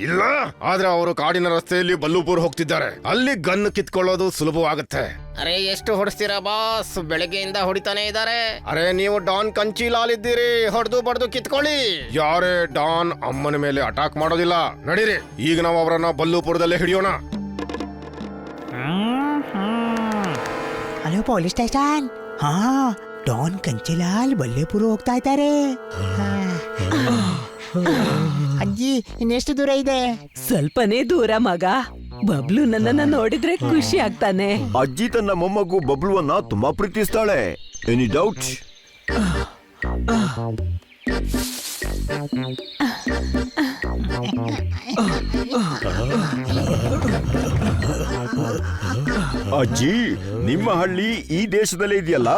ಇಲ್ಲ, ಆದ್ರೆ ಅವರು ಕಾಡಿನ ರಸ್ತೆಯಲ್ಲಿ ಬಲ್ಲುಪುರ್ ಹೋಗ್ತಿದ್ದಾರೆ. ಅಲ್ಲಿ ಗನ್ ಕಿತ್ಕೊಳ್ಳೋದು ಸುಲಭವಾಗುತ್ತೆ. ಅರೆ ಎಷ್ಟು ಹೊಡಿಸ್ತೀರಾ ಬಾಸ್? ಬೆಳಗ್ಗೆಯಿಂದ ಹೊಡಿತಾನೆ ಇದ್ದಾರೆ. ಅರೆ ನೀವು ಡಾನ್ ಕಂಚಿಲಾಲ್ ಇದ್ದೀರಿ, ಹೊಡೆದು ಬಡ್ದು ಕಿತ್ಕೊಳ್ಳಿ. ಯಾರೇ ಡಾನ್ ಅಮ್ಮನ ಮೇಲೆ ಅಟ್ಯಾಕ್ ಮಾಡೋದಿಲ್ಲ. ನಡೀರಿ, ಈಗ ನಾವು ಅವರನ್ನ ಬಲ್ಲುಪುರದಲ್ಲೇ ಹಿಡಿಯೋಣ. Hello police station. ಹಾ, ಡಾನ್ ಕಂಚಿಲಾಲ್ ಬಲ್ಲೇಪುರ ಹೋಗ್ತಾ ಇದ್ದಾರೆ. ಅಜ್ಜಿ, ಇನ್ನೆಷ್ಟು ದೂರ ಇದೆ? ಸ್ವಲ್ಪನೇ ದೂರ ಮಗ. ಬಬ್ಲು ನನ್ನನ್ನ ನೋಡಿದ್ರೆ ಖುಷಿ ಆಗ್ತಾನೆ. ಅಜ್ಜಿ ತನ್ನ ಮೊಮ್ಮಗು ಬಬ್ಲುವನ್ನ ತುಂಬಾ ಪ್ರೀತಿಸ್ತಾಳೆ. Any doubt? ಅಜ್ಜಿ, ನಿಮ್ಮ ಹಳ್ಳಿ ಈ ದೇಶದಲ್ಲೇ ಇದೆಯಲ್ಲ?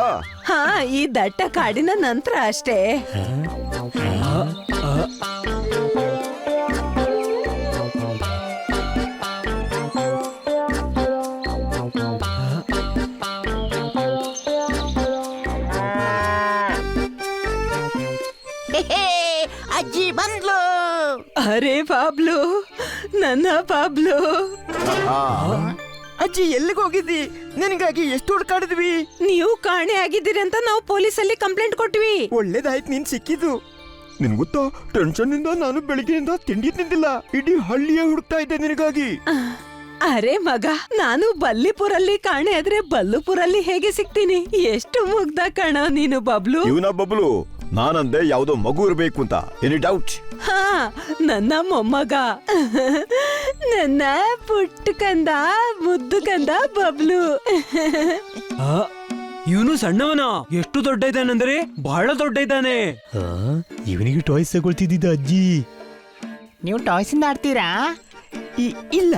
ಹಾ, ಈ ದಟ್ಟ ಕಾಡಿನ ನಂತರ ಅಷ್ಟೇ. ಅಜ್ಜಿ ಬಂದ್ಲು. ಅರೆ ಬಾಬ್ಲು, ನನ್ನ ಬಾಬ್ಲು. ಅಜ್ಜಿ ಎಲ್ಲಿಗೆ ಹೋಗಿದ್ದಿ? ನಿನಗಾಗಿ ಎಷ್ಟು ಹುಡುಕಾಡಿದ್ವಿ. ನೀವು ಕಾಣೆ ಆಗಿದ್ದೀರಿ ಅಂತ ನಾವು ಪೊಲೀಸಲ್ಲಿ ಕಂಪ್ಲೇಂಟ್ ಕೊಟ್ವಿ. ಒಳ್ಳೇದಾಯ್ತು ನೀನ್ ಸಿಕ್ಕಿದ್ದು. ನಿನ್ ಗೊತ್ತಾ, ಟೆನ್ಷನ್ ಇಂದ ನಾನು ಬೆಳಿಗ್ಗೆಯಿಂದ ತಿಂಡಿ ತಿಂದಿಲ್ಲ. ಇಡೀ ಹಳ್ಳಿಯೇ ಹುಡುಕ್ತಾ ಇದ್ದೆ ನಿನಗಾಗಿ. ಅರೆ ಮಗ, ನಾನು ಬಲ್ಲಿಪುರಲ್ಲಿ ಕಾಣೆ ಆದ್ರೆ ಬಲ್ಲುಪುರಲ್ಲಿ ಹೇಗೆ ಸಿಗ್ತೀನಿ? ಎಷ್ಟು ಮುಗ್ಧ ಕಣ ನೀನು ಬಬ್ಲು. ಇವನ ಬಬ್ಲು, ನಾನಂದೆ ಯಾವ್ದೋ ಮಗು ಇರ್ಬೇಕು ಅಂತ. Any doubt? ಹಾ, ನನ್ನ ಮೊಮ್ಮಗ, ನನ್ನ ಪುಟ್ಟ ಕಂದ, ಮುದ್ದು ಕಂದ ಬಬ್ಲು. ಇವನು ಸಣ್ಣವನ. ಎಷ್ಟು ದೊಡ್ಡ ಇದ್ದಾನಂದ್ರೆ ಬಹಳ ದೊಡ್ಡ ಇದ್ದಾನೆ. ಇವನಿಗೆ ಟಾಯ್ಸ್ ತಗೊಳ್ತಿದ್ದ ಅಜ್ಜಿ. ನೀವು ಟಾಯ್ಸ್ ಇಂದ ಆಡ್ತೀರಾ? ಇಲ್ಲ,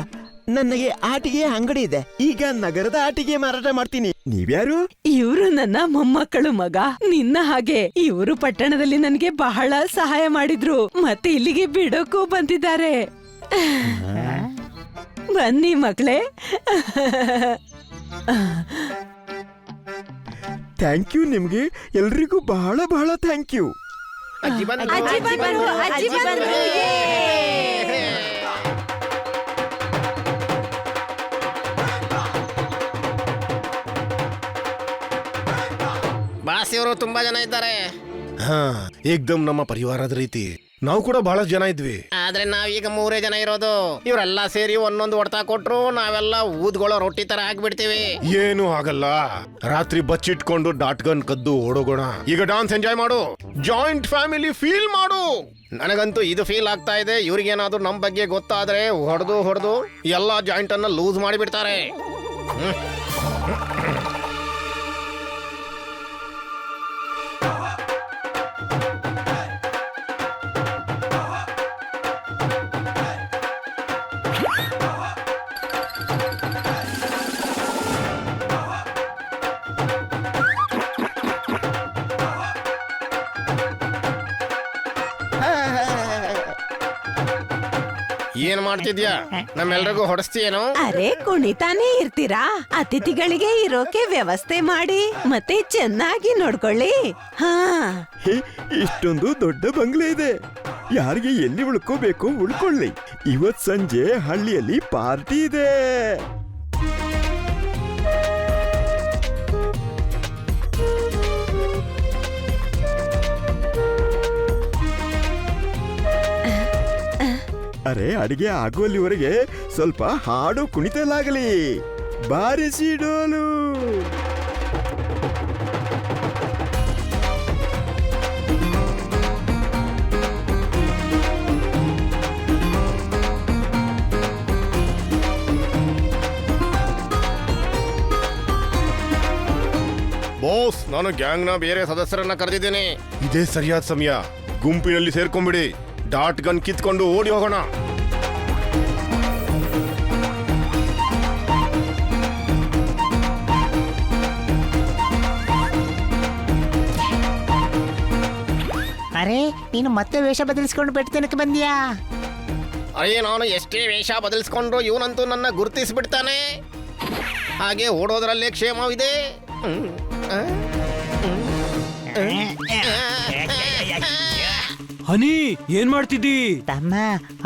ನನಗೆ ಆಟಿಕೆ ಅಂಗಡಿ ಇದೆ. ಈಗ ನಗರದ ಆಟಿಕೆ ಮಾರಾಟ ಮಾಡ್ತೀನಿ. ನೀವ್ಯಾರು? ಇವರು ನನ್ನ ಮೊಮ್ಮಕ್ಕಳು ಮಗ. ನಿನ್ನ ಹಾಗೆ ಇವರು ಪಟ್ಟಣದಲ್ಲಿ ನನಗೆ ಬಹಳ ಸಹಾಯ ಮಾಡಿದ್ರು, ಮತ್ತೆ ಇಲ್ಲಿಗೆ ಬಿಡೋಕ್ಕೂ ಬಂದಿದ್ದಾರೆ. ಬನ್ನಿ ಮಕ್ಕಳೇ. Thank you. ನಿಮ್ಗೆ ಎಲ್ರಿಗೂ ಬಹಳ ಬಹಳ ಥ್ಯಾಂಕ್ ಯು. ಅಜ್ಜಿ ಬಂದ್ರು. ಅಜ್ಜಿ ಬಂದ್ರು, ಅಜ್ಜಿ ಬಂದ್ರು. ಬಾಸ್, ಇವರು ತುಂಬಾ ಜನ ಇದ್ದಾರೆ. ಹಾ, ಏಕ್ದಮ್ ನಮ್ಮ ಪರಿವಾರದ ರೀತಿ. ನಾವು ಕೂಡ ಬಹಳ ಜನ ಇದ್ವಿ. ಆದ್ರೆ ನಾವೀಗ 3 ಜನ ಇರೋದು. ಇವರೆಲ್ಲ ಸೇರಿ ಒಂದೊಂದು ಹೊಡ್ತಾ ಕೊಟ್ರು, ನಾವೆಲ್ಲ ಊದ್ಗೊಳ್ಳೋ ರೊಟ್ಟಿ ತರ ಆಗ್ಬಿಡ್ತೀವಿ. ಏನು ಆಗಲ್ಲ. ರಾತ್ರಿ ಬಚ್ಚಿಟ್ಕೊಂಡು ಡಾಟ್ ಗನ್ ಕದ್ದು ಓಡೋಗೋಣ. ಈಗ ಡಾನ್ಸ್ ಎಂಜಾಯ್ ಮಾಡು. ಜಾಯಿಂಟ್ ಫ್ಯಾಮಿಲಿ ಫೀಲ್ ಮಾಡು. ನನಗಂತೂ ಇದು ಫೀಲ್ ಆಗ್ತಾ ಇದೆ. ಇವ್ರಿಗೇನಾದ್ರೂ ನಮ್ ಬಗ್ಗೆ ಗೊತ್ತಾದ್ರೆ ಹೊಡೆದು ಎಲ್ಲಾ ಜಾಯಿಂಟ್ ಅನ್ನ ಲೂಸ್ ಮಾಡಿಬಿಡ್ತಾರೆ. ಏನ್ ಮಾಡ್ತಿದ್ಯಾ? ನಮ್ಮೆಲ್ರಿಗೂ ಹೊಡೆಸ್ತೀಯೇನೋ? ಅರೆ ಕುಣಿತಾನೇ ಇರ್ತೀರಾ? ಅತಿಥಿಗಳಿಗೆ ಇರೋಕೆ ವ್ಯವಸ್ಥೆ ಮಾಡಿ ಮತ್ತೆ ಚೆನ್ನಾಗಿ ನೋಡ್ಕೊಳ್ಳಿ. ಹಾ, ಹೇ, ಇಷ್ಟೊಂದು ದೊಡ್ಡ ಬಂಗ್ಲೆ ಇದೆ. ಯಾರಿಗೆ ಎಲ್ಲಿ ಉಳ್ಕೋಬೇಕು ಉಳ್ಕೊಳ್ಳಿ. ಇವತ್ ಸಂಜೆ ಹಳ್ಳಿಯಲ್ಲಿ ಪಾರ್ಟಿ ಇದೆ. ಅರೆ, ಅಡಿಗೆ ಆಗುವಲ್ಲಿವರೆಗೆ ಸ್ವಲ್ಪ ಹಾಡು ಕುಣಿತಲಾಗಲಿ. ಬಾರಿಸಿ ಡೋಲು. ಬಾಸ್, ನಾನು ಗ್ಯಾಂಗ್ನ ಬೇರೆ ಸದಸ್ಯರನ್ನ ಕರೆದಿದ್ದೇನೆ. ಇದೇ ಸರಿಯಾದ ಸಮಯ. ಗುಂಪಿನಲ್ಲಿ ಸೇರ್ಕೊಂಡ್ಬಿಡಿ. ಡಾಟ್ ಗನ್ ಕಿತ್ಕೊಂಡು ಓಡಿ ಹೋಗೋಣ. ಅರೆ, ನೀನು ಮತ್ತೆ ವೇಷ ಬದಲಿಸ್ಕೊಂಡು ಬೆಟ್ಟತನಕ್ಕೆ ಬಂದ್ಯಾ? ಅಯ್ಯ, ನಾನು ಎಷ್ಟೇ ವೇಷ ಬದಲಿಸ್ಕೊಂಡ್ರು ಇವನಂತೂ ನನ್ನ ಗುರುತಿಸ್ಬಿಡ್ತಾನೆ. ಹಾಗೆ ಓಡೋದ್ರಲ್ಲೇ ಕ್ಷೇಮವಿದೆ. ಹನಿ, ಏನ್ ಮಾಡ್ತಿದ್ದಿ? ತಮ್ಮ,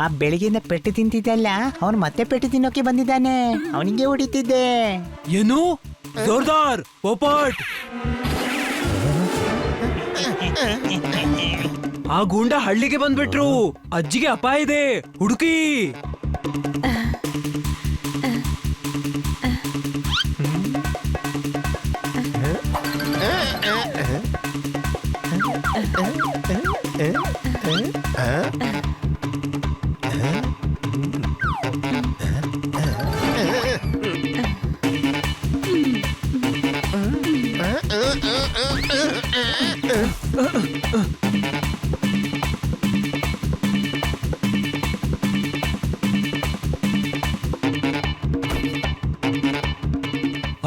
ಆ ಬೆಳಿಗ್ಗೆಯಿಂದ ಪೆಟ್ಟು ತಿಂತಿದ್ದಲ್ಲ, ಅವನು ಮತ್ತೆ ಪೆಟ್ಟು ತಿನ್ನೋಕೆ ಬಂದಿದ್ದಾನೆ. ಅವನಿಗೆ ಹೊಡಿತಿದ್ದೆ. ಏನು? ಜೋರ್ದಾರ್ ಪೋಪಟ್. ಆ ಗೂಂಡ ಹಳ್ಳಿಗೆ ಬಂದ್ಬಿಟ್ರು. ಅಜ್ಜಿಗೆ ಅಪಾಯ ಇದೆ, ಹುಡುಕಿ.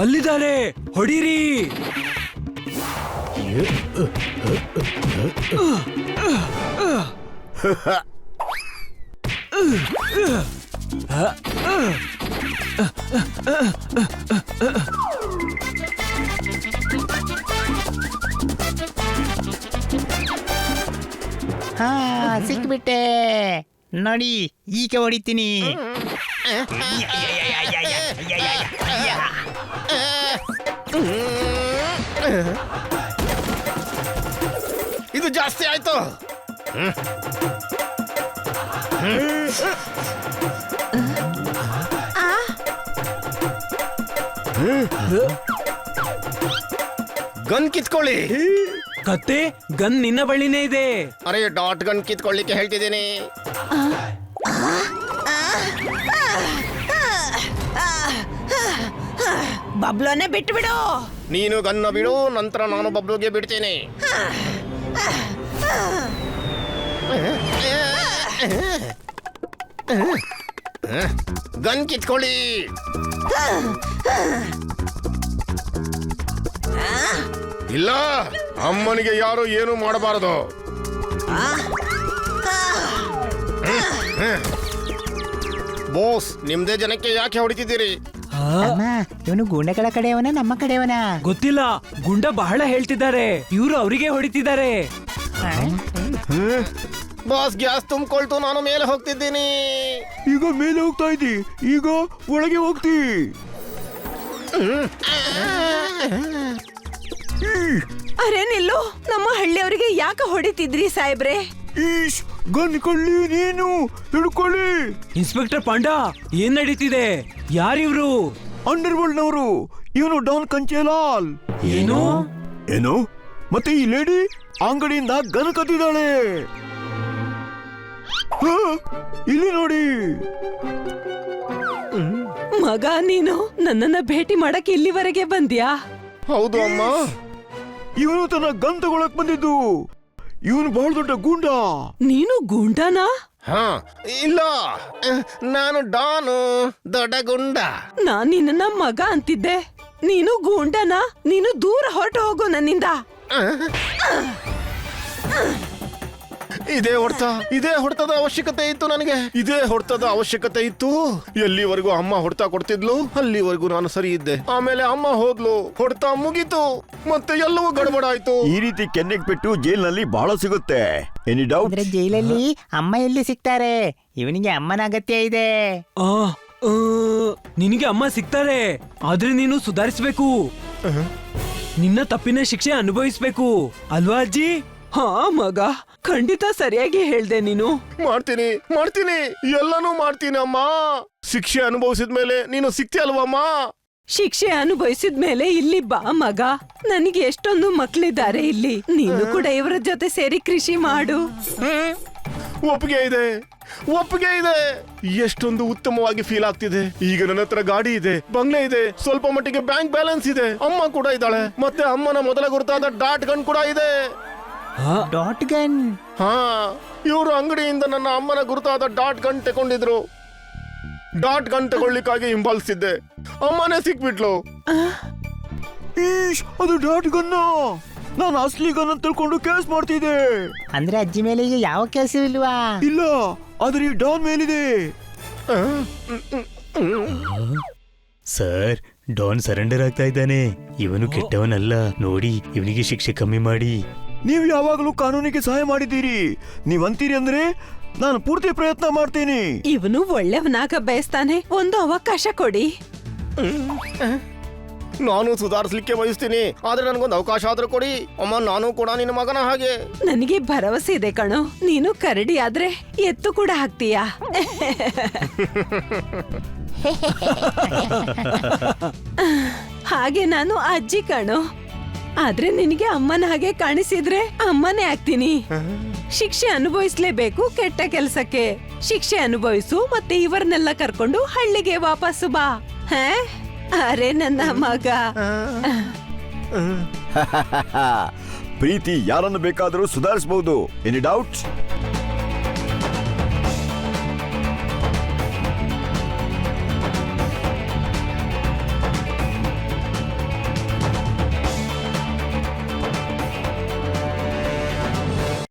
ಅಲ್ಲಿದ್ದಾರೆ, ಹೊಡೀರಿ. ಹಾ, ಸಿಕ್ಬಿಟ್ಟೆ ನೋಡಿ. ಈಗ ಹೊಡಿತೀನಿ. ಇದು ಜಾಸ್ತಿ ಆಯ್ತು. ಗನ್ ಕಿತ್ಕೊಳ್ಳಿ. ಕತ್ತೆ, ಗನ್ ನಿನ್ನ ಬಳಿನೇ ಇದೆ. ಅರೆ, ಡಾಟ್ ಗನ್ ಕಿತ್ಕೊಳ್ಳಿಕ್ಕೆ ಹೇಳ್ತಿದ್ದೀನಿ. ಬಬ್ಲೋನೆ ಬಿಟ್ಟು ಬಿಡು. ನೀನು ಗನ್ನ ಬಿಡು, ನಂತರ ನಾನು ಬಬ್ಲುಗೆ ಬಿಡ್ತೇನೆ. ಗನ್ ಕಿತ್ಕೊಳ್ಳಿ. ಇಲ್ಲ, ಅಮ್ಮನಿಗೆ ಯಾರು ಏನು ಮಾಡಬಾರದು. ಬಾಸ್, ನಿಮ್ದೇ ಜನಕ್ಕೆ ಯಾಕೆ ಹೊಡಿತಿದ್ದೀರಿ? ಅಮ್ಮ, ಇವನು ಗೂಂಡಗಳ ಕಡೆಯವನ ನಮ್ಮ ಕಡೆಯವನ? ಗೊತ್ತಿಲ್ಲ. ಗುಂಡ ಬಹಳ ಹೇಳ್ತಿದ್ದಾರೆ. ಇವ್ರು ಅವರಿಗೆ ಹೊಡಿತಿದ್ದಾರೆ. ಬಾಸ್, ಗ್ಯಾಸ್ ತುಂಬಿಕೊಳ್ತು, ನಾನು ಮೇಲೆ ಹೋಗ್ತಿದ್ದೀನಿ. ಈಗ ಮೇಲೆ ಹೋಗ್ತಾ ಇದ್ದಿ, ಈಗ ಒಳಗೆ ಹೋಗ್ತಿ. ಅರೆ ನಿಲ್ಲು, ನಮ್ಮ ಹಳ್ಳಿಯವರಿಗೆ ಯಾಕೆ ಹೊಡಿತಿದ್ರಿ ಸಾಹೇಬ್ರೆ? ಈಶ್, ಗನ್ ಕೊಳ್ಳಿ, ನೀನು ಹಿಡ್ಕೊಳ್ಳಿ. ಇನ್ಸ್ಪೆಕ್ಟರ್ ಪಾಂಡಾ, ಏನ್ ನಡೀತಿದೆ? ಯಾರಿವ್ರು? ಅಂಡರ್ ವರ್ಲ್ಡ್ ನವರು. ಇವನು ಡಾನ್ ಕಂಚೇಲಾಲ್. ಏನು? ಏನು? ಮತ್ತೆ ಈ ಲೇಡಿ ಅಂಗಡಿಯಿಂದ ಗನ್ ಕದ್ದಿದ್ದಾಳೆ. ಹಾ, ಇಲ್ಲಿ ನೋಡಿ. ಮಗ, ನೀನು ನನ್ನನ್ನ ಭೇಟಿ ಮಾಡಕ್ ಇಲ್ಲಿವರೆಗೆ ಬಂದ್ಯಾ? ಹೌದು ಅಮ್ಮ. ಇವನು ತನ್ನ ಗನ್ ತಗೊಳಕ್ ಬಂದಿದ್ದು. ಇವನು ಬಹಳ ದೊಡ್ಡ ಗೂಂಡ. ನೀನು ಗೂಂಡನಾ? ಹಾ, ಇಲ್ಲ, ನಾನು ಡಾನು, ದೊಡ್ಡ ಗುಂಡ. ನಾನ್ ನಿನ್ನ ಮಗ ಅಂತಿದ್ದೆ. ನೀನು ಗೂಂಡನಾ? ನೀನು ದೂರ ಹೊರಟು ಹೋಗು ನನ್ನಿಂದ. ಇದೇ ಹೊಡೆತದ ಅವಶ್ಯಕತೆ ಇತ್ತು ನನಗೆ. ಇದೇ ಹೊಡೆತದ ಅವಶ್ಯಕತೆ ಇತ್ತು. ಎಲ್ಲಿವರೆಗೂ ಅಮ್ಮ ಹೊಡೆತ ಕೊಡ್ತಿದ್ಲು ಅಲ್ಲಿವರೆಗೂ ನಾನು ಸರಿ ಇದ್ದೆ. ಆಮೇಲೆ ಅಮ್ಮ ಹೋದ್ಲು, ಹೊಡೆತ ಮುಗೀತು, ಮತ್ತೆ ಎಲ್ಲವೂ ಗಡಬಡ ಆಯ್ತು. ಈ ರೀತಿ ಕೆನ್ನೆಗ್ ಬಿಟ್ಟು ಜೈಲ್ನಲ್ಲಿ ಬಹಳ ಸಿಗುತ್ತೆ. Any doubt? ಅಂದ್ರೆ ಜೈಲಲ್ಲಿ ಅಮ್ಮ ಎಲ್ಲಿ ಸಿಗ್ತಾರೆ? ಇವನಿಗೆ ಅಮ್ಮನ ಅಗತ್ಯ ಇದೆ. ಆ, ಆ, ನಿನಗೆ ಅಮ್ಮ ಸಿಗ್ತಾರೆ, ಆದ್ರೆ ನೀನು ಸುಧಾರಿಸ್ಬೇಕು. ನಿನ್ನ ತಪ್ಪಿನ ಶಿಕ್ಷೆ ಅನುಭವಿಸ್ಬೇಕು, ಅಲ್ವಾ ಅಜ್ಜಿ? ಹಾ ಮಗ, ಖಂಡಿತ ಸರಿಯಾಗಿ ಹೇಳ್ದೆ ನೀನು. ಮಾಡ್ತೀನಿ ಎಲ್ಲನೂ ಮಾಡ್ತೀನಿ ಅಮ್ಮ. ಶಿಕ್ಷೆ ಅನುಭವಿಸಿದ್ಮೇಲೆ ನೀನು ಸಿಕ್ತಿ ಅಲ್ವಮ್ಮ? ಶಿಕ್ಷೆ ಅನುಭವಿಸಿದ್ಮೇಲೆ ಇಲ್ಲಿ ಬಾ ಮಗ. ನನಗೆ ಎಷ್ಟೊಂದು ಮಕ್ಳಿದ್ದಾರೆ ಇಲ್ಲಿ. ನೀನು ಕೂಡ ಇವರ ಜೊತೆ ಸೇರಿ ಕೃಷಿ ಮಾಡು. ಒಪ್ಪಿಗೆ ಇದೆ. ಎಷ್ಟೊಂದು ಉತ್ತಮವಾಗಿ ಫೀಲ್ ಆಗ್ತಿದೆ. ಈಗ ನನ್ನ ಹತ್ರ ಗಾಡಿ ಇದೆ, ಬಂಗ್ಲೆ ಇದೆ, ಸ್ವಲ್ಪ ಮಟ್ಟಿಗೆ ಬ್ಯಾಂಕ್ ಬ್ಯಾಲೆನ್ಸ್ ಇದೆ, ಅಮ್ಮ ಕೂಡ ಇದ್ದಾಳೆ, ಮತ್ತೆ ಅಮ್ಮನ ಮೊದಲ ಗುರುತಾದ ಡಾಟ್ ಗನ್ ಕೂಡ ಇದೆ. Dot gun? ಹಾ, ಇವರು ಅಂಗಡಿಯಿಂದ ನನ್ನ ಅಮ್ಮನ ಗುರುತಾದ ಡಾಟ್ ಗನ್ ತಗೊಂಡಿದ್ರು. ಡಾಟ್ ಗನ್ ತಗೊಳ್ಳಿಕ್ಕಾಗಿ ಹಿಂಬಾಲಿಸಿದ್ದೆ, ಅಮ್ಮನೇ ಸಿಕ್ಬಿಟ್ಲು. ಅದು ಡಾಟ್ ಗನ್ನ. ನಾನು ಅಸ್ಲಿ ಗನ್ನ ತಿಳ್ಕೊಂಡು ಕೇಸ್ ಮಾಡ್ತಿದ್ದೆ. ಅಂದ್ರೆ ಅಜ್ಜಿ ಮೇಲೆ ಈಗ ಯಾವ ಕೆಲಸ ಇಲ್ವಾ? ಇಲ್ಲ, ಆದ್ರೆ ಈ ಡಾನ್ ಮೇಲಿದೆ. ಸರ್, ಡಾನ್ ಸರೆಂಡರ್ ಆಗ್ತಾ ಇದ್ದಾನೆ. ಇವನು ಕೆಟ್ಟವನಲ್ಲ ನೋಡಿ, ಇವನಿಗೆ ಶಿಕ್ಷೆ ಕಮ್ಮಿ ಮಾಡಿ. ನೀವು ಯಾವಾಗಲೂ ಕಾನೂನಿಗೆ ಸಹಾಯ ಮಾಡಿದ್ದೀರಿ. ನೀವಂತೀರಿ ಅಂದ್ರೆ ನಾನು ಪೂರ್ತಿ ಪ್ರಯತ್ನ ಮಾಡ್ತೀನಿ. ಇವನು ಒಳ್ಳೆಯವನಾಗ ಬಯಸ್ತಾನೆ, ಒಂದು ಅವಕಾಶ ಕೊಡಿ. ನಾನು ಸುಧಾರಿಸ್ಲಿಕ್ಕೆ ಬಯಸ್ತೀನಿ, ಆದ್ರೆ ನನಗೊಂದು ಅವಕಾಶ ಆದ್ರೂ ಕೊಡಿ ಅಮ್ಮ. ನಾನು ಕೂಡ ನಿನ್ನ ಮಗನ ಹಾಗೆ. ನನಗೆ ಭರವಸೆ ಇದೆ ಕಣೋ, ನೀನು ಕರಡಿ ಆದ್ರೆ ಎತ್ತು ಕೂಡ ಹಾಕ್ತೀಯಾ. ಹಾಗೆ ನಾನು ಅಜ್ಜಿ ಕಣೋ, ಆದ್ರೆ ನಿನಗೆ ಅಮ್ಮನ ಹಾಗೆ ಕಾಣಿಸಿದ್ರೆ ಅಮ್ಮನೇ ಆಗ್ತೀನಿ. ಶಿಕ್ಷೆ ಅನುಭವಿಸ್ಲೇಬೇಕು ಕೆಟ್ಟ ಕೆಲ್ಸಕ್ಕೆ. ಶಿಕ್ಷೆ ಅನುಭವಿಸು, ಮತ್ತೆ ಇವರನ್ನೆಲ್ಲ ಕರ್ಕೊಂಡು ಹಳ್ಳಿಗೆ ವಾಪಸ್ಸು ಬಾ. ಅರೆ ನನ್ನ ಮಗ. ಪ್ರೀತಿ ಯಾರನ್ನು ಬೇಕಾದರೂ ಸುಧಾರಿಸಬಹುದು. Any doubt?